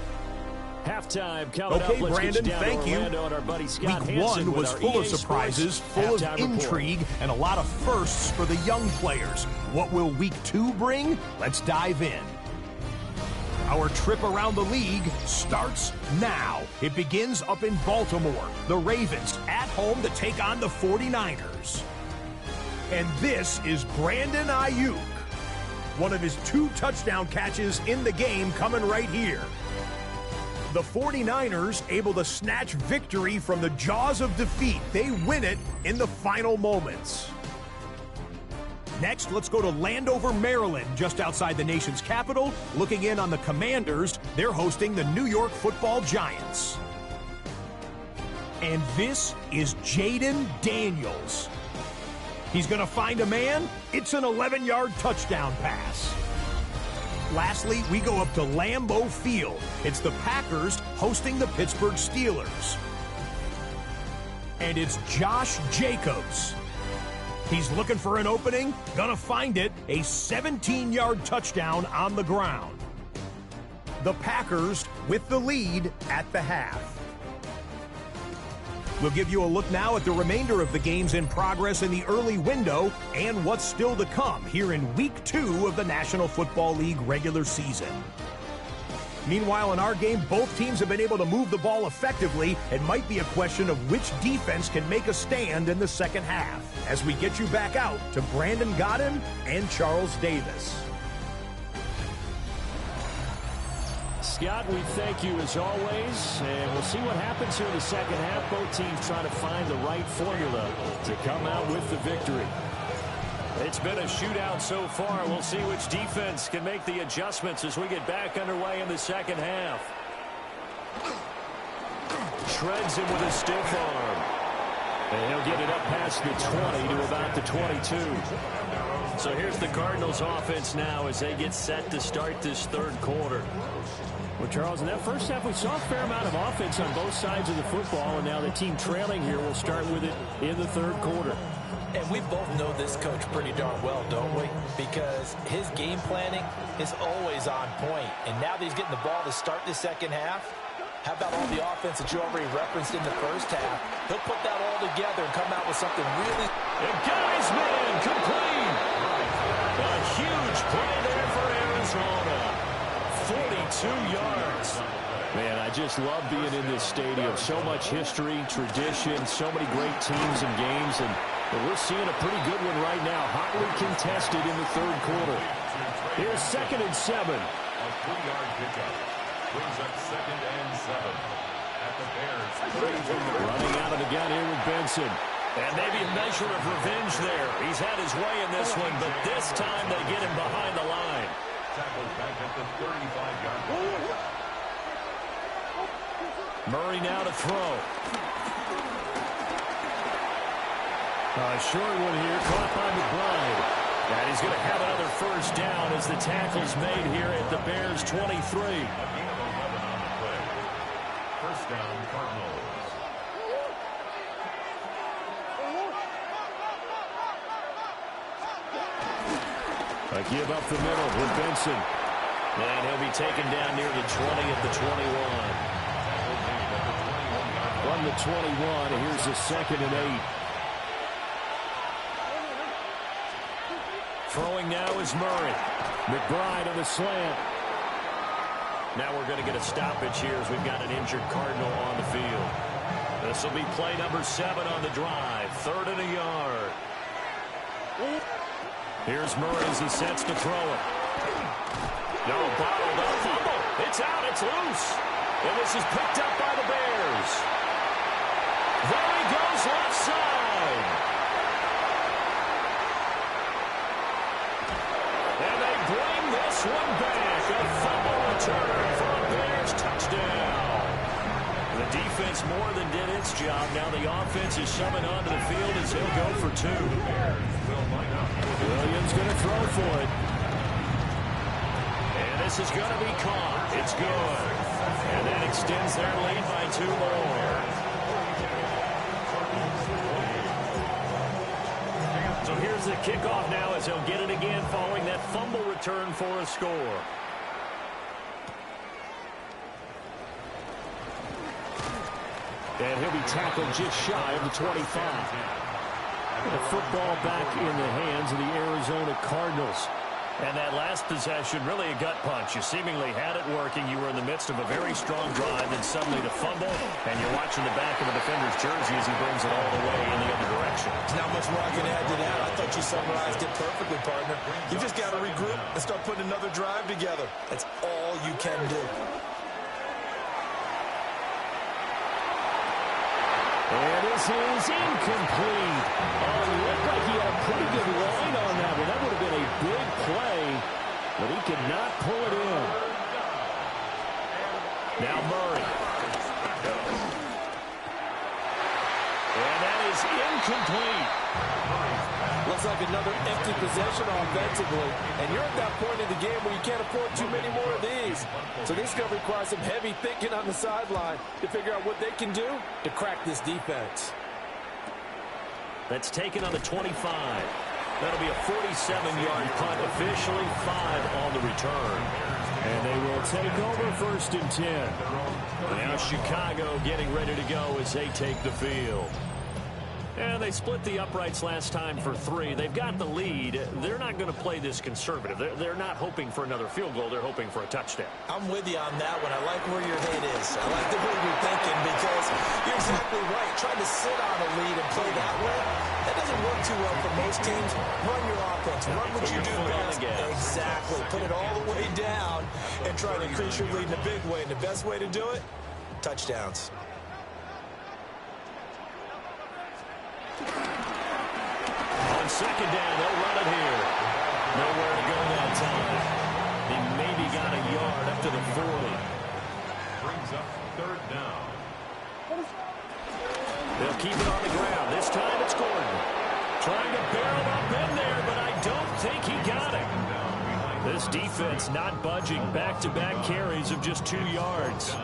Speaker 2: Halftime coming up.
Speaker 5: Okay, Brandon, thank you. Week 1 was full of surprises, full of intrigue, and a lot of firsts for the young players. What will Week 2 bring? Let's dive in. Our trip around the league starts now. It begins up in Baltimore. The Ravens at home to take on the 49ers. And this is Brandon Ayuk. One of his 2 touchdown catches in the game coming right here. The 49ers able to snatch victory from the jaws of defeat. They win it in the final moments. Next, let's go to Landover, Maryland, just outside the nation's capital. Looking in on the Commanders, they're hosting the New York Football Giants. And this is Jaden Daniels. He's going to find a man. It's an 11-yard touchdown pass. Lastly, we go up to Lambeau Field. It's the Packers hosting the Pittsburgh Steelers. And it's Josh Jacobs. He's looking for an opening, gonna find it, a 17-yard touchdown on the ground. The Packers with the lead at the half. We'll give you a look now at the remainder of the games in progress in the early window and what's still to come here in Week 2 of the National Football League regular season. Meanwhile, in our game, both teams have been able to move the ball effectively. It might be a question of which defense can make a stand in the second half as we get you back out to Brandon Godden and Charles Davis.
Speaker 2: Scott, we thank you as always, and we'll see what happens here in the second half. Both teams trying to find the right formula to come out with the victory. It's been a shootout so far. We'll see which defense can make the adjustments as we get back underway in the second half. Shreds him with a stiff arm. And he'll get it up past the 20 to about the 22. So here's the Cardinals offense now as they get set to start this 3rd quarter. Well, Charles, in that first half, we saw a fair amount of offense on both sides of the football, and now the team trailing here will start with it in the 3rd quarter.
Speaker 3: And we both know this coach pretty darn well, don't we? Because his game planning is always on point. And now that he's getting the ball to start the second half, how about all the offense that you already referenced in the first half? He'll put that all together and come out with something really...
Speaker 2: And guys, man, complete! A huge play there for Arizona. 42 yards. Man, I just love being in this stadium. So much history, tradition, so many great teams and games, and we're seeing a pretty good one right now. Hotly contested in the 3rd quarter. Here's 2nd and 7.
Speaker 4: A 3-yard pickup brings up 2nd and 7 at the Bears.
Speaker 2: Running out of the gun here with Benson. And maybe a measure of revenge there. He's had his way in this one, but this time they get him behind the line.
Speaker 4: Tackled back at the 35-yard line.
Speaker 2: Murray now to throw. A short one here, caught by McBride. And he's going to have another 1st down as the tackle's made here at the Bears' 23.
Speaker 4: A gain of 11 on the play. 1st down, Cardinals.
Speaker 2: A give up the middle with Benson. And he'll be taken down near the 20 at the 21. From the 21, here's a 2nd and 8. Throwing now is Murray. McBride on the slant. Now we're going to get a stoppage here as we've got an injured Cardinal on the field. This will be play number 7 on the drive. 3rd and a yard. Here's Murray as he sets to throw it. No, bottled up. Fumble. It's out. It's loose. And this is picked up by the Bears. There he goes left side. And they bring this one back. A fumble return for a Bears touchdown. The defense more than did its job. Now the offense is shoving onto the field as he'll go for 2. Williams going to throw for it. And this is going to be caught. It's good. And that extends their lead by 2 more. So here's the kickoff now as he'll get it again following that fumble return for a score. And he'll be tackled just shy of the 25. The football back in the hands of the Arizona Cardinals. And that last possession, really a gut punch. You seemingly had it working. You were in the midst of a very strong drive, then suddenly the fumble, and you're watching the back of the defender's jersey as he brings it all the way in the other direction.
Speaker 3: There's not much more I can add to that. I thought you summarized it perfectly, partner. You just got to regroup and start putting another drive together. That's all you can do.
Speaker 2: And this is incomplete. Oh, it looked like he had a pretty good line on that one. That would have been a big play, but he could not pull it in. Now Murray. And that is incomplete.
Speaker 3: Looks like another empty possession offensively. And you're at that point in the game where you can't afford too many more of these. So this is going to require some heavy thinking on the sideline to figure out what they can do to crack this defense.
Speaker 2: That's taken on the 25. That'll be a 47-yard punt, officially 5 on the return. And they will take over 1st and 10. Now Chicago getting ready to go as they take the field. And they split the uprights last time for 3. They've got the lead. They're not going to play this conservative. They're not hoping for another field goal. They're hoping for a touchdown.
Speaker 3: I'm with you on that one. I like where your head is. I like the way you're thinking because you're exactly right. Trying to sit on a lead and play that way, that doesn't work too well for most teams. Run your offense. Run what you do best. Exactly. Put it all the way down and try to increase your lead in a big way. And the best way to do it, touchdowns.
Speaker 2: On 2nd down, they'll run it here. Nowhere to go that time. They maybe got a yard up to the 40.
Speaker 4: Brings up 3rd down.
Speaker 2: They'll keep it on the ground. This time it's Gordon. Trying to barrel up in there, but I don't think he got it. This defense not budging. Back-to-back carries of just 2 yards.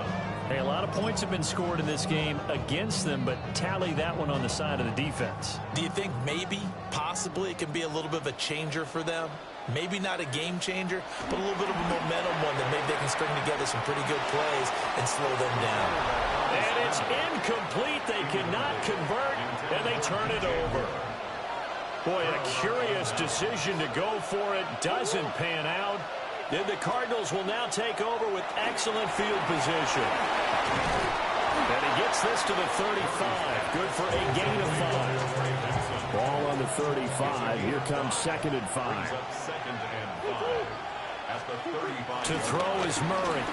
Speaker 6: Hey, a lot of points have been scored in this game against them, but tally that one on the side of the defense.
Speaker 3: Do you think maybe, possibly, it can be a little bit of a changer for them? Maybe not a game changer, but a little bit of a momentum one that maybe they can string together some pretty good plays and slow them down.
Speaker 2: And it's incomplete. They cannot convert, and they turn it over. Boy, a curious decision to go for it. Doesn't pan out. Then the Cardinals will now take over with excellent field position. And he gets this to the 35. Good for a gain of 5. Ball on the 35. Here comes 2nd and 5. To throw is Murray.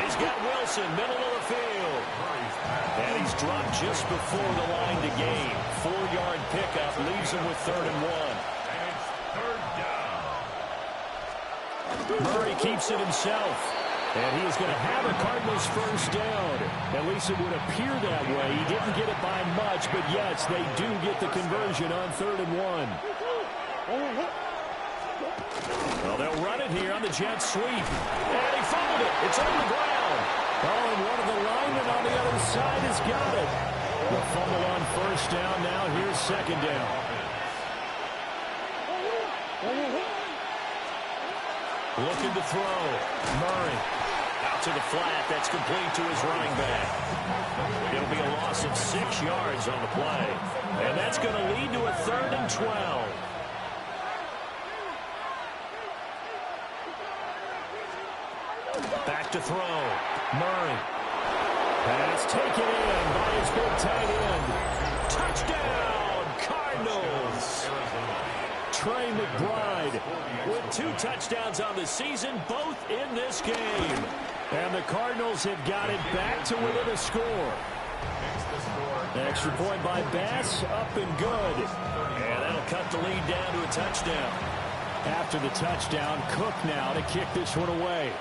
Speaker 2: He's got Wilson, middle of the field. And he's dropped just before the line to gain. 4-yard pickup leaves him with 3rd and 1. Murray keeps it himself. And he is going to have a Cardinals 1st down. At least it would appear that way. He didn't get it by much, but yes, they do get the conversion on 3rd and 1. Well, they'll run it here on the jet sweep. And he fumbled it. It's on the ground. Oh, and one of the linemen on the other side has got it. The fumble on 1st down. Now here's 2nd down.
Speaker 6: Looking to throw. Murray. Out to the flat. That's complete to his running back. It'll be a loss of 6 yards on the play. And that's going to lead to a 3rd and 12. Back to throw. Murray. Pass taken in by his big tight end. Touchdown, Cardinals. Trey McBride with 2 touchdowns on the season, both in this game. And the Cardinals have got it back to within a score. Extra point by Bass, up and good. And that'll cut the lead down to a touchdown. After the touchdown, Cook now to kick this one away.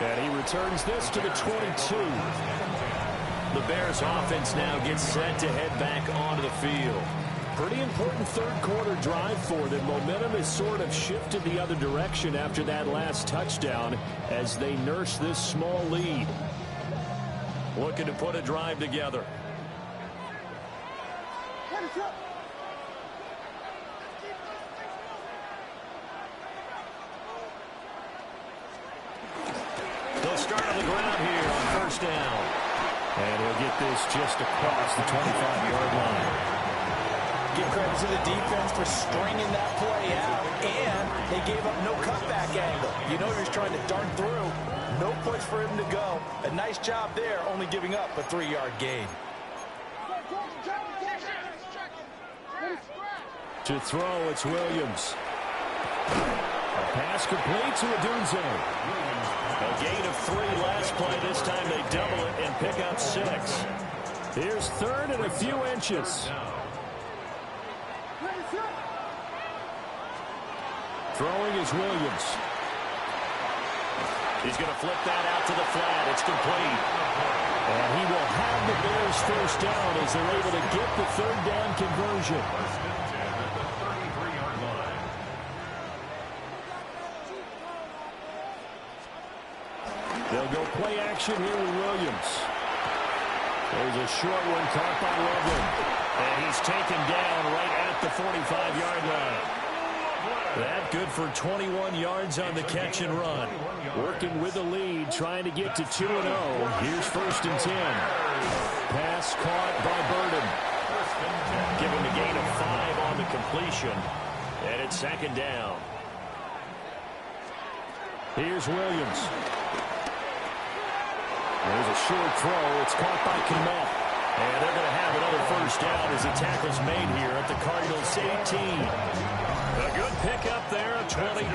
Speaker 6: And he returns this to the 22. The Bears offense now gets set to head back onto the field. Pretty important third-quarter drive for them. Momentum has sort of shifted the other direction after that last touchdown as they nurse this small lead. Looking to put a drive together. They'll start on the ground here on first down. And he'll get this just across the 25-yard line.
Speaker 3: Give credit to the defense for stringing that play out, and they gave up no cutback angle. You know he was trying to dart through. No place for him to go. A nice job there, only giving up a 3-yard gain.
Speaker 6: To throw, it's Williams. A pass complete to Odunze. A gain of 3 last play. This time they double it and pick up 6. Here's 3rd and a few inches. Throwing is Williams. He's going to flip that out to the flat. It's complete. And he will have the Bears first down as they're able to get the 3rd down conversion. They'll go play action here with Williams. There's a short one caught by Loveland. And he's taken down right at the 45-yard line. That good for 21 yards on the catch and run. Working with the lead, trying to get to 2-0. Here's 1st and 10. Pass caught by Burden. Giving the gain of 5 on the completion. And it's 2nd down. Here's Williams. There's a short throw. It's caught by Kmet. And they're going to have another first down as the tackle's made here at the Cardinals 18. A good pickup there at 22.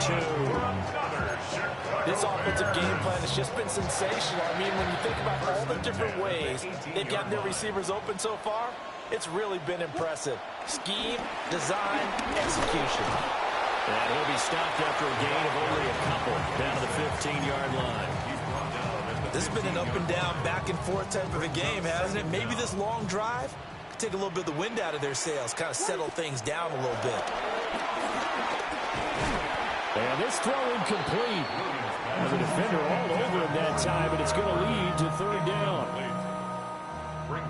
Speaker 3: This offensive game plan has just been sensational. I mean, when you think about all the different ways they've gotten their receivers open so far, it's really been impressive. Scheme, design, execution.
Speaker 6: And he'll be stopped after a gain of only a couple down to the 15-yard line.
Speaker 3: This has been an up-and-down, back-and-forth type of a game, hasn't it? Maybe this long drive could take a little bit of the wind out of their sails, kind of settle things down a little bit.
Speaker 6: And this throw incomplete. As a defender all over him that time, and it's going to lead to 3rd down.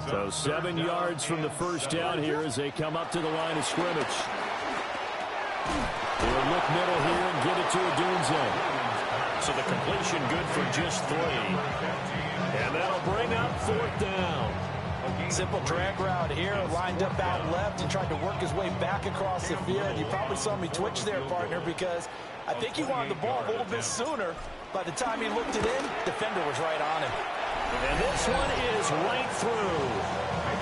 Speaker 6: So 7 yards from the first down here as they come up to the line of scrimmage. They'll look middle here and get it to Odunze. So the completion good for just 3. And that'll bring up 4th down.
Speaker 3: Simple drag route here, lined up out left and tried to work his way back across the field. You probably saw me twitch there, partner, because I think he wanted the ball a little bit sooner. By the time he looked it in, defender was right on him.
Speaker 6: And this one is right through.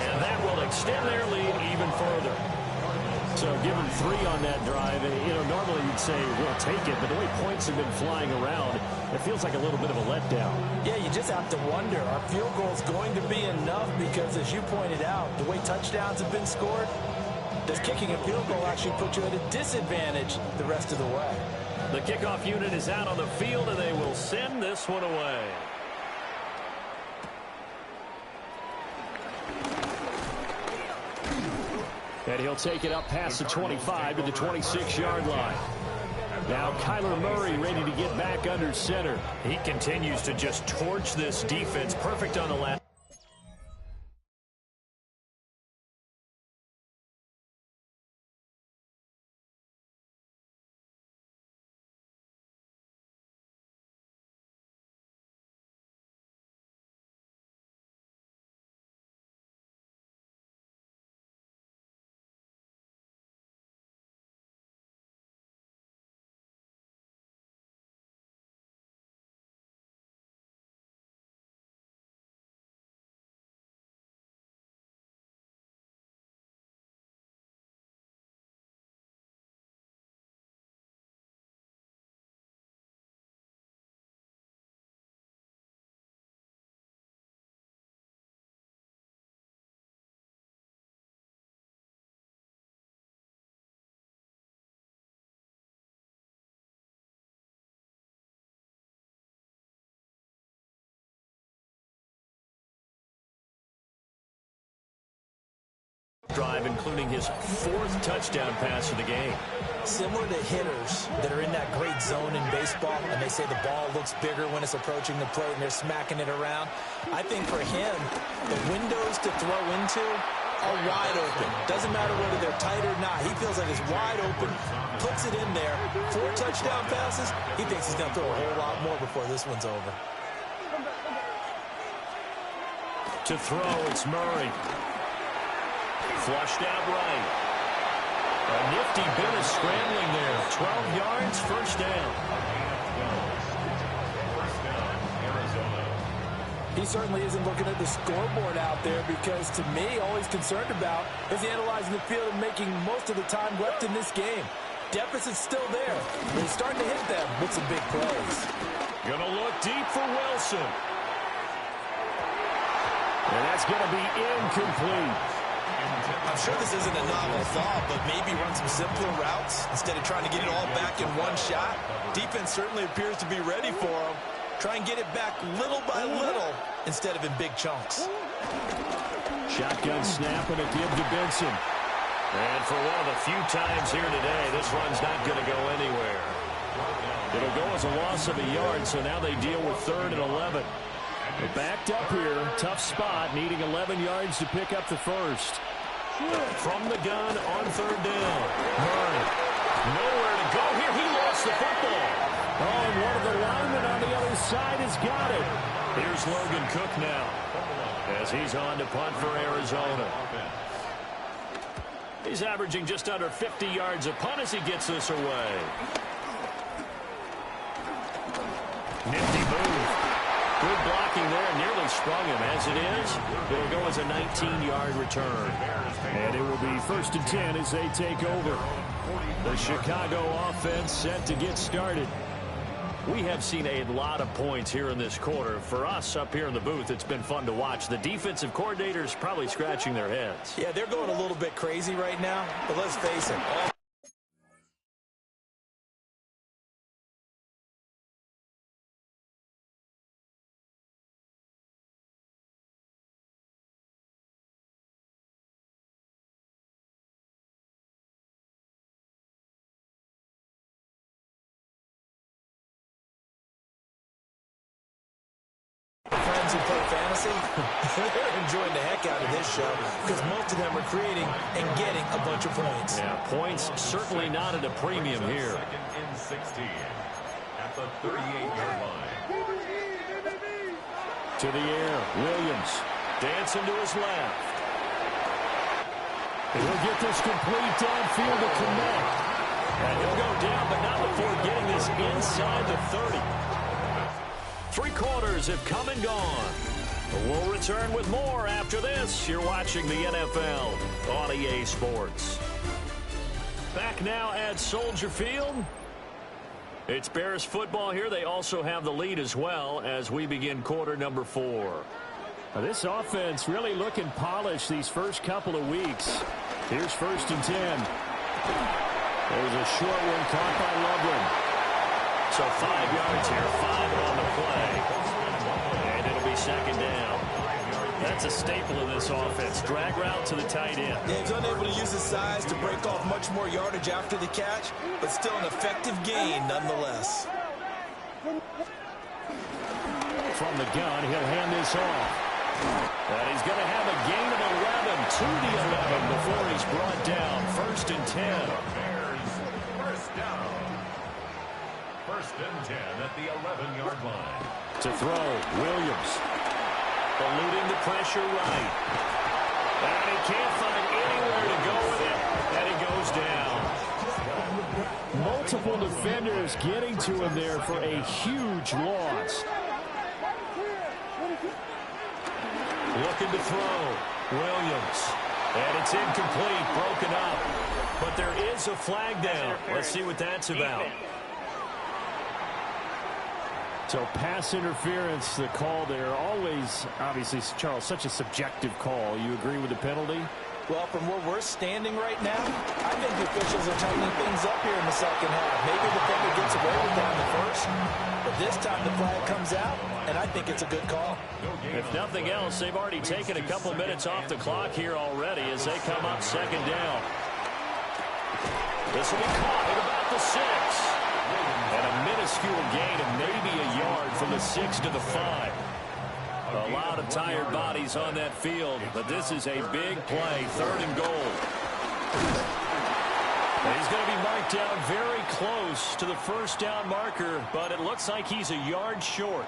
Speaker 6: And that will extend their lead even further. So given 3 on that drive, normally you'd say we'll take it, but the way points have been flying around, it feels like a little bit of a letdown.
Speaker 3: Yeah, you just have to wonder, are field goals going to be enough? Because as you pointed out, the way touchdowns have been scored, does kicking a field goal actually put you at a disadvantage the rest of the way?
Speaker 6: The kickoff unit is out on the field, and they will send this one away. And he'll take it up past the 25 to the 26-yard line. Now Kyler Murray ready to get back under center. He continues to just torch this defense. Perfect on the last. drive, including his 4th touchdown pass of the game.
Speaker 3: Similar to hitters that are in that great zone in baseball, and they say the ball looks bigger when it's approaching the plate and they're smacking it around. I think for him, the windows to throw into are wide open. Doesn't matter whether they're tight or not. He feels like it's wide open, puts it in there. 4 touchdown passes. He thinks he's going to throw a whole lot more before this one's over.
Speaker 6: To throw, it's Murray. Flushed out right. A nifty bit of scrambling there. 12 yards, first down.
Speaker 3: He certainly isn't looking at the scoreboard out there because, to me, all he's concerned about is analyzing the field and making most of the time left in this game. Deficit's still there. They're starting to hit them with some big plays.
Speaker 6: Gonna look deep for Wilson. And that's gonna be incomplete.
Speaker 3: I'm sure this isn't a novel thought, but maybe run some simpler routes instead of trying to get it all back in one shot. Defense certainly appears to be ready for him. Try and get it back little by little instead of in big chunks.
Speaker 6: Shotgun snap and a give to Benson. And for one of the few times here today, this run's not going to go anywhere. It'll go as a loss of a yard, so now they deal with 3rd and 11. They're backed up here. Tough spot, needing 11 yards to pick up the first. From the gun on 3rd down. Murray. Nowhere to go here. He lost the football. Oh, and one of the linemen on the other side has got it. Here's Logan Cook now as he's on to punt for Arizona. He's averaging just under 50 yards a punt as he gets this away. Nifty move. Good blocking there, nearly sprung him. As it is, it'll go as a 19-yard return. And it will be 1st and 10 as they take over. The Chicago offense set to get started. We have seen a lot of points here in this quarter. For us up here in the booth, it's been fun to watch. The defensive coordinators probably scratching their heads.
Speaker 3: Yeah, they're going a little bit crazy right now, but let's face it. Friends who play fantasy, they're enjoying the heck out of this show because most of them are creating and getting a bunch of points.
Speaker 6: Yeah, points certainly not at a premium here.
Speaker 4: 2nd and 16 at the 38-yard line.
Speaker 6: To the air, Williams dancing to his left. He'll get this complete downfield to connect. And he'll go down, but not before getting this inside the 30. 3 quarters have come and gone. We'll return with more after this. You're watching the NFL on EA Sports. Back now at Soldier Field. It's Bears football here. They also have the lead as well as we begin quarter number 4.
Speaker 5: Now, this offense really looking polished these first couple of weeks. Here's 1st and 10. There's a short one caught by Loveland.
Speaker 6: So 5 yards here, 5 on the play. And it'll be 2nd down. That's a staple of this offense. Drag route to the tight end.
Speaker 3: Yeah, he's unable to use his size to break off much more yardage after the catch, but still an effective gain nonetheless.
Speaker 5: From the gun, he'll hand this off.
Speaker 6: And he's going to have a gain of 11 to the 11 before he's brought down. 1st and 10.
Speaker 4: Bears, 1st down. 1st and 10 at the 11-yard line.
Speaker 6: To throw, Williams. Eluding the pressure right. And he can't find anywhere to go with it. And he goes down.
Speaker 5: Multiple defenders getting to him there for a huge loss.
Speaker 6: Looking to throw. Williams. And it's incomplete, broken up. But there is a flag down. Let's see what that's about.
Speaker 5: So pass interference, the call there. Always, obviously, Charles, such a subjective call. You agree with the penalty?
Speaker 3: Well, from where we're standing right now, I think the officials are tightening things up here in the second half. Maybe the defender gets away with that in the first, but this time the flag comes out, and I think it's a good call.
Speaker 6: If nothing else, they've already taken a couple minutes off the clock here already as they come up second down. This will be caught at about the 6. And a minuscule gain of maybe a yard from the 6 to the 5. A lot of tired bodies on that field, but this is a big play, 3rd and goal. He's going to be marked down very close to the first down marker, but it looks like he's a yard short.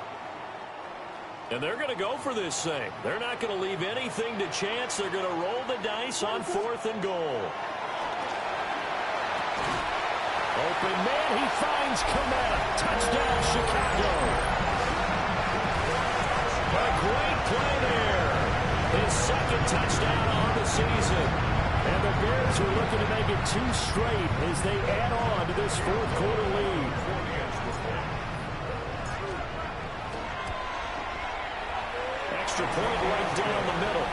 Speaker 6: And they're going to go for this thing. They're not going to leave anything to chance. They're going to roll the dice on 4th and goal. Open man, he finds Komet. Touchdown, Chicago. A great play there. His 2nd touchdown on the season. And the Bears are looking to make it 2 straight as they add on to this 4th quarter lead. Extra point right down the middle.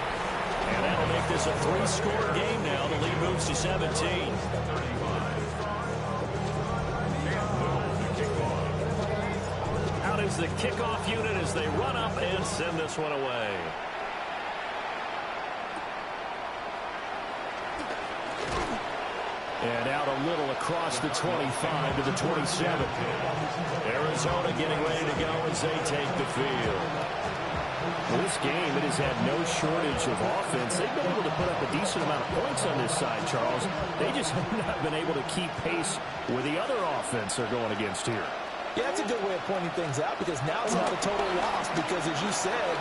Speaker 6: And that'll make this a 3-score game now. The lead moves to 17. Out is the kickoff unit as they run up and send this one away. And out a little across the 25 to the 27. Arizona getting ready to go as they take the field. Well, this game, it has had no shortage of offense. They've been able to put up a decent amount of points on this side, Charles. They just have not been able to keep pace with the other offense they're going against here.
Speaker 3: Yeah, that's a good way of pointing things out because now it's not a total loss because, as you said,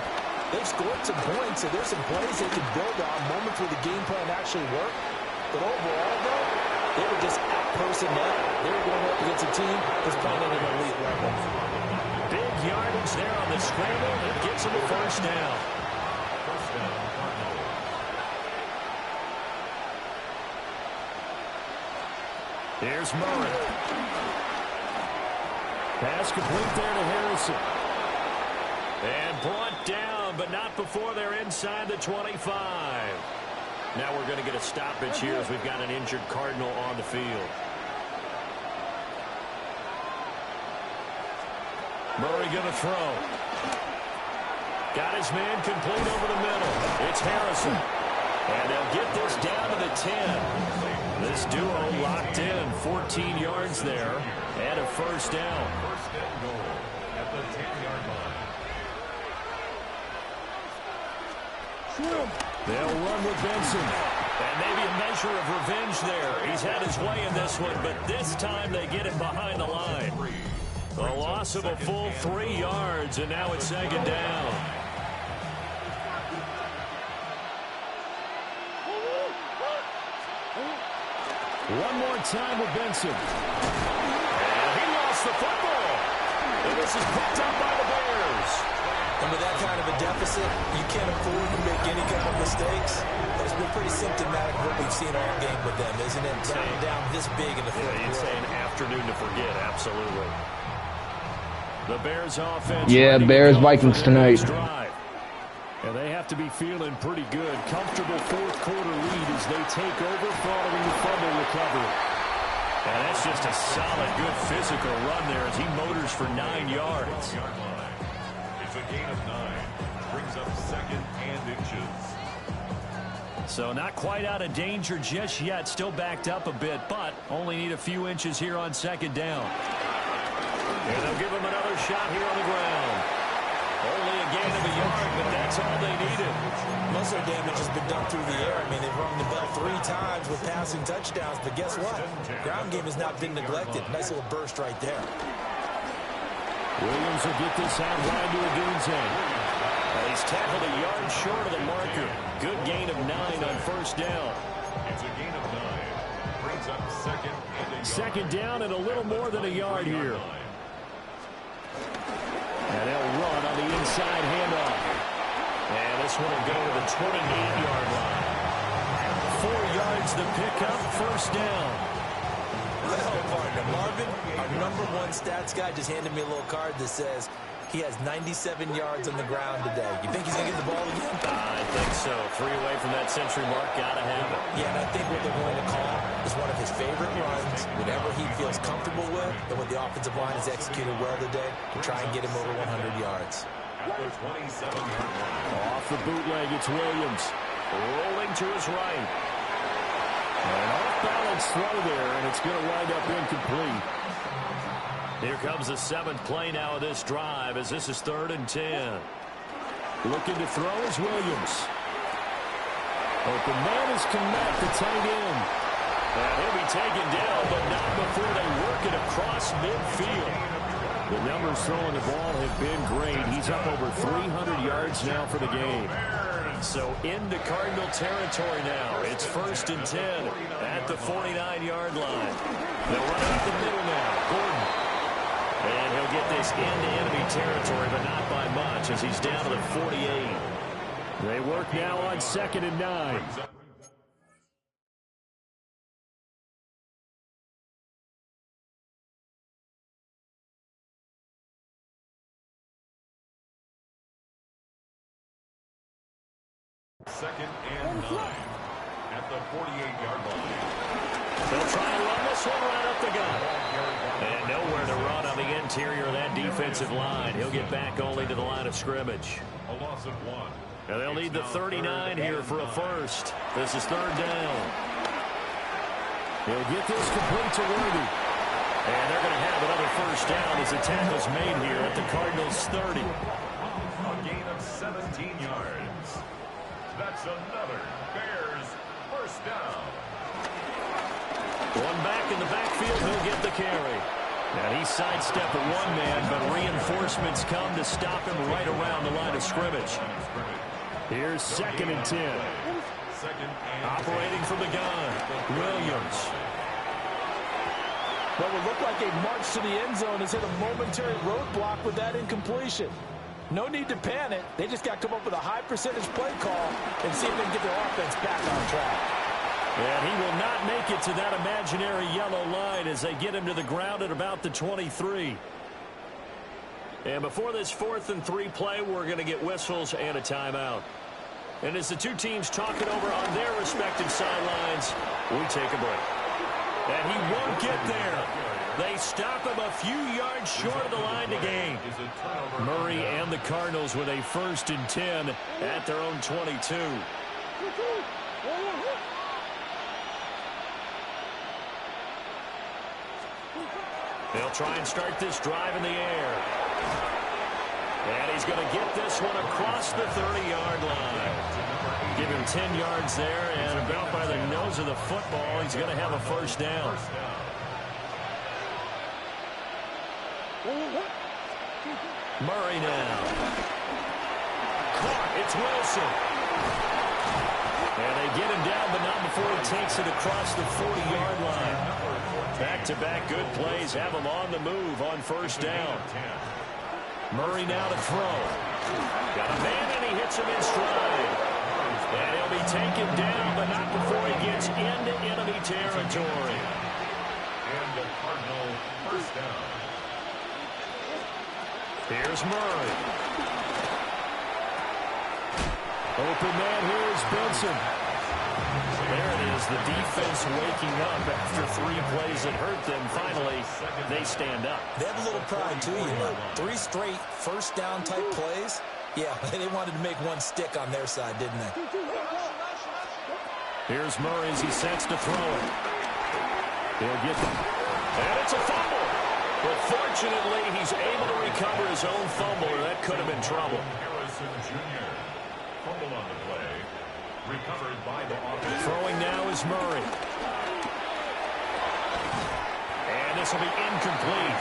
Speaker 3: they've scored some points, so there's some plays they can build on, moments where the game plan actually worked. But overall, though, they were just out personnel. They were going up against a team that's playing at an elite level.
Speaker 6: Big yardage there on the scramble. It gets them a first down. Here's Murray. Pass complete there to Harrison. And brought down, but not before they're inside the 25. Now we're going to get a stoppage here as we've got an injured Cardinal on the field. Murray going to throw. Got his man complete over the middle. It's Harrison. And they'll get this down to the 10. This duo locked in. 14 yards there. And a first down.
Speaker 4: First and goal at the 10-yard line.
Speaker 6: They'll run with Benson. And maybe a measure of revenge there. He's had his way in this one, but this time they get him behind the line. A loss of a full 3 yards, and now it's second down. One more time with Benson. And he lost the football. And this is picked up by the Bears.
Speaker 3: And with that kind of a deficit, you can't afford to make any kind of mistakes. But it's been pretty symptomatic of what we've seen all game with them, isn't it? Down, down this big in the fourth quarter.
Speaker 6: You'd say an afternoon to forget, absolutely. The Bears offense.
Speaker 1: Yeah, Bears Vikings tonight.
Speaker 6: And they have to be feeling pretty good. Comfortable fourth quarter lead as they take over following the fumble recovery. And that's just a solid, good physical run there as he motors for 9 yards.
Speaker 4: It's a gain of 9. Brings up 2nd and inches.
Speaker 6: So not quite out of danger just yet. Still backed up a bit, but only need a few inches here on second down. And they'll give him another shot here on the ground. Only a gain of a yard, but that's all they needed.
Speaker 3: Most of their damage has been done through the air. I mean, they've rung the bell 3 times with passing touchdowns, but guess what? Ground game has not been neglected. Nice little burst right there.
Speaker 6: Williams will get this out wide to Odunze. He's tackled a yard short of the marker. Good gain of 9 on first down.
Speaker 4: It's a gain of 9. Brings up 2nd and a yard.
Speaker 6: Second down and a little more than a yard here. And they'll run on the inside handoff. And this one will go to the 28-yard line. 4 yards to pick up, first down.
Speaker 3: Well, partner, Marvin, our #1 stats guy just handed me a little card that says He has 97 yards on the ground today. You think he's going to get the ball again?
Speaker 6: I think so. 3 away from that century mark. Got to have it.
Speaker 3: Yeah, and I think what they're going to call is one of his favorite runs, whatever he feels comfortable with, and what the offensive line has executed well today to try and get him over 100 yards.
Speaker 6: Off the bootleg, it's Williams. Rolling to his right. An off-balance throw there, and it's going to wind up incomplete. Here comes the 7th play now of this drive as this is 3rd and 10. Looking to throw is Williams. Open man is Kmet, the tight end. And he'll be taken down, but not before they work it across midfield. The numbers throwing the ball have been great. He's up over 300 yards now for the game. So into Cardinal territory now. It's 1st and 10 at the 49-yard line. They'll run up the middle now. Gordon. And he'll get this into enemy territory, but not by much as he's down to the 48. They work now on 2nd and 9.
Speaker 4: Second and 9 at the 48-yard line.
Speaker 6: They'll try and run this one right up the gut. And nowhere to run on the interior of that defensive line. He'll get back only to the line of scrimmage.
Speaker 4: A loss of 1.
Speaker 6: And they'll need the 39 here for a first. This is 3rd down. He'll get this complete to Worthy. And they're going to have another first down as the tackle's made here at the Cardinals' 30.
Speaker 4: A gain of 17 yards. That's another Bears first down.
Speaker 6: One back in the backfield, he'll get the carry. Now he sidestepped one man, but reinforcements come to stop him right around the line of scrimmage. Here's 2nd and 10. Operating from the gun, Williams.
Speaker 3: What would look like a march to the end zone has hit a momentary roadblock with that incompletion. No need to panic. They just got to come up with a high percentage play call and see if they can get their offense back on track.
Speaker 6: And he will not make it to that imaginary yellow line as they get him to the ground at about the 23. And before this 4th and 3 play, we're going to get whistles and a timeout. And as the two teams talk it over on their respective sidelines, we take a break. And he won't get there. They stop him a few yards short of the line to gain. Murray and the Cardinals with a 1st and 10 at their own 22. They'll try and start this drive in the air. And he's going to get this one across the 30-yard line. Give him 10 yards there, and about by the nose of the football, he's going to have a first down. Murray now. Caught. It's Wilson. And they get him down, but not before he takes it across the 40-yard line. Back-to-back good plays have him on the move on first down. Murray now to throw. Got a man, and he hits him in stride. And he'll be taken down, but not before he gets into enemy territory.
Speaker 4: And the Cardinal first down.
Speaker 6: Here's Murray. Open man here is Benson. There it is, the defense waking up after 3 plays that hurt them. Finally, they stand up.
Speaker 3: They have a little pride, too, you know. 3 straight first down type plays. Yeah, they wanted to make one stick on their side, didn't they?
Speaker 6: Here's Murray as he sets to throw it. He'll get them. And it's a fumble. But fortunately, he's able to recover his own fumble, or that could have been trouble.
Speaker 4: Harrison Jr. Fumble on the play. Recovered by the offense.
Speaker 6: Throwing now is Murray. And this will be incomplete.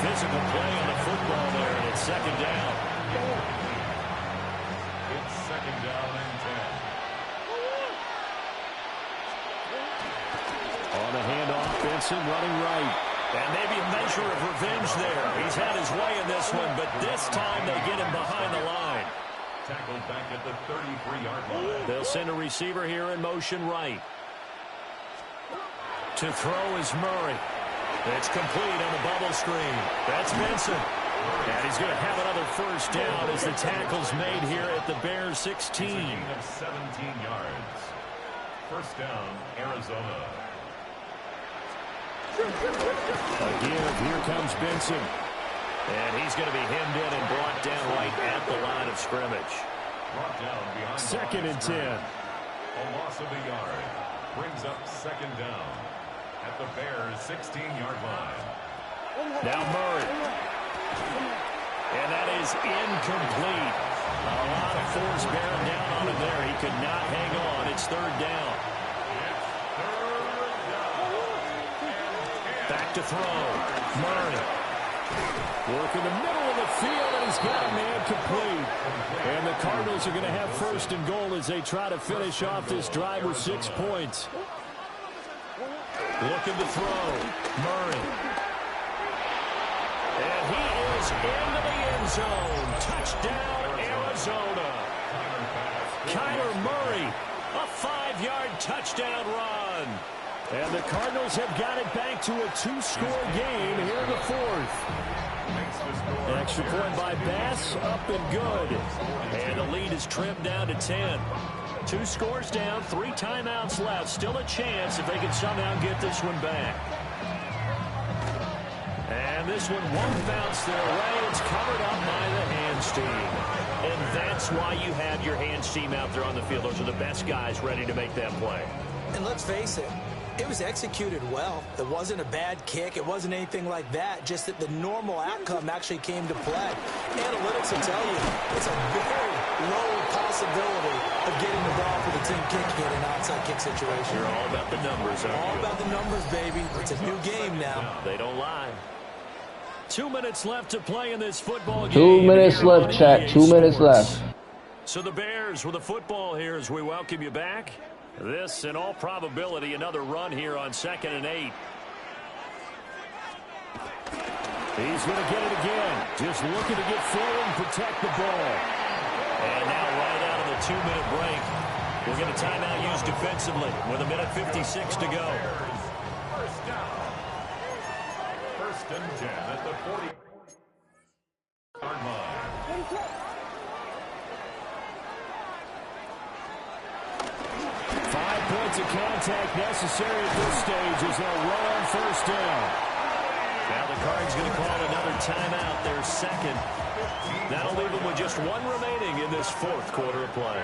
Speaker 6: Physical play on the football there, and it's 2nd down.
Speaker 4: It's 2nd down and 10.
Speaker 6: On the handoff, Benson running right. And maybe a measure of revenge there. He's had his way in this one, but this time they get him behind the line.
Speaker 4: Tackled back at the 33-yard line.
Speaker 6: They'll send a receiver here in motion right. To throw is Murray. It's complete on the bubble screen. That's Benson. And he's going to have another first down as the tackle's made here at the Bears 16.
Speaker 4: Of 17 yards. First down, Arizona.
Speaker 6: Again, here comes Benson. And he's going to be hemmed in and brought down right at the line of scrimmage.
Speaker 4: Brought down behind
Speaker 6: Second and 10.
Speaker 4: A loss of a yard. Brings up second down at the Bears' 16-yard line.
Speaker 6: Now Murray. And that is incomplete. A lot of force bearing down on him there. He could not hang on. It's third down. Back to throw. Murray. Work in the middle of the field, and he's got a man complete. And the Cardinals are going to have first and goal as they try to finish off this drive with 6 points. Looking to throw. Murray. And he is into the end zone. Touchdown, Arizona. Kyler Murray, a 5-yard touchdown run. And the Cardinals have got it back to a 2-score game here in the fourth. Extra point by Bass, up and good. And the lead is trimmed down to 10. 2 scores down, 3 timeouts left. Still a chance if they can somehow get this one back. And this one won't bounce their way. It's covered up by the hands team. And that's why you have your hands team out there on the field. Those are the best guys ready to make that play.
Speaker 3: And let's face it, it was executed well. It wasn't a bad kick. It wasn't anything like that. Just that the normal outcome actually came to play. Analytics will tell you it's a very low possibility of getting the ball for the team kicking it in an outside kick situation.
Speaker 6: You're all about the numbers, aren't you?
Speaker 3: All about the numbers, baby. It's a new game now.
Speaker 6: They don't lie. 2 minutes left to play in this football game.
Speaker 1: 2 minutes left, chat. 2 minutes left.
Speaker 6: So the Bears with the football here as we welcome you back. This, in all probability, another run here on 2nd and 8. He's going to get it again. Just looking to get forward and protect the ball. And now right out of the 2-minute break, we're going to timeout used defensively with 1:56 to go.
Speaker 4: First down. First and 10 at the 40-yard line.
Speaker 6: 5 points of contact necessary at this stage as they'll run on first down. Now the Cards going to call another timeout, their second. That'll leave them with just 1 remaining in this 4th quarter of play.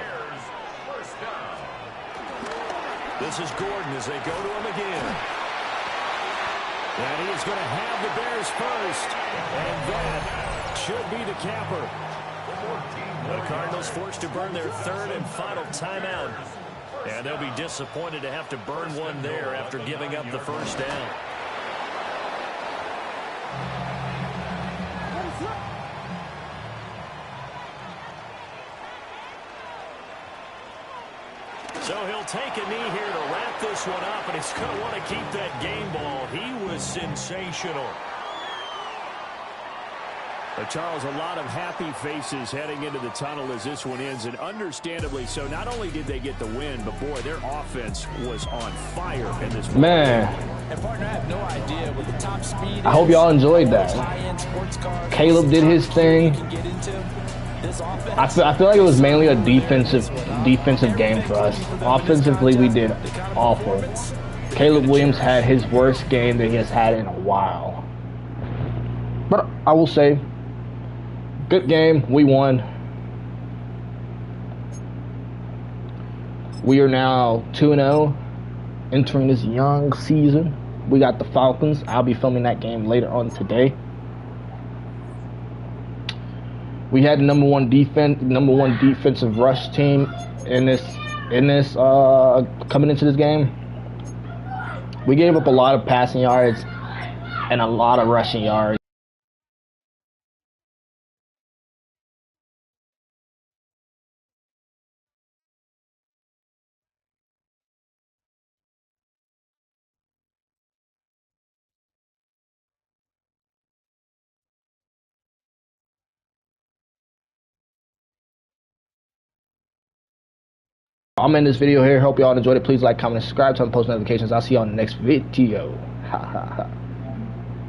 Speaker 6: This is Gordon as they go to him again. And he is going to have the Bears first. And that should be the capper. The Cardinals forced to burn their 3rd and final timeout. And they'll be disappointed to have to burn one there after giving up the first down. So he'll take a knee here to wrap this one up, and he's going to want to keep that game ball. He was sensational.
Speaker 5: Charles, a lot of happy faces heading into the tunnel as this one ends, and understandably so. Not only did they get the win, but boy, their offense was on fire in this one.
Speaker 1: Man,
Speaker 3: And partner, I have no idea what the top speed
Speaker 1: I hope y'all enjoyed that.
Speaker 3: high-end sports cars,
Speaker 1: Caleb did his thing. I feel like it was mainly a defensive game for us. Offensively, we did awful. Caleb Williams had his worst game that he has had in a while. But I will say, good game. We won. We are now 2-0, entering this young season. We got the Falcons. I'll be filming that game later on today. We had the number one defensive rush team in this coming into this game. We gave up a lot of passing yards and a lot of rushing yards. I'm in this video here. Hope y'all enjoyed it. Please like, comment, and subscribe. Turn on post notifications. I'll see you on the next video. Ha ha ha.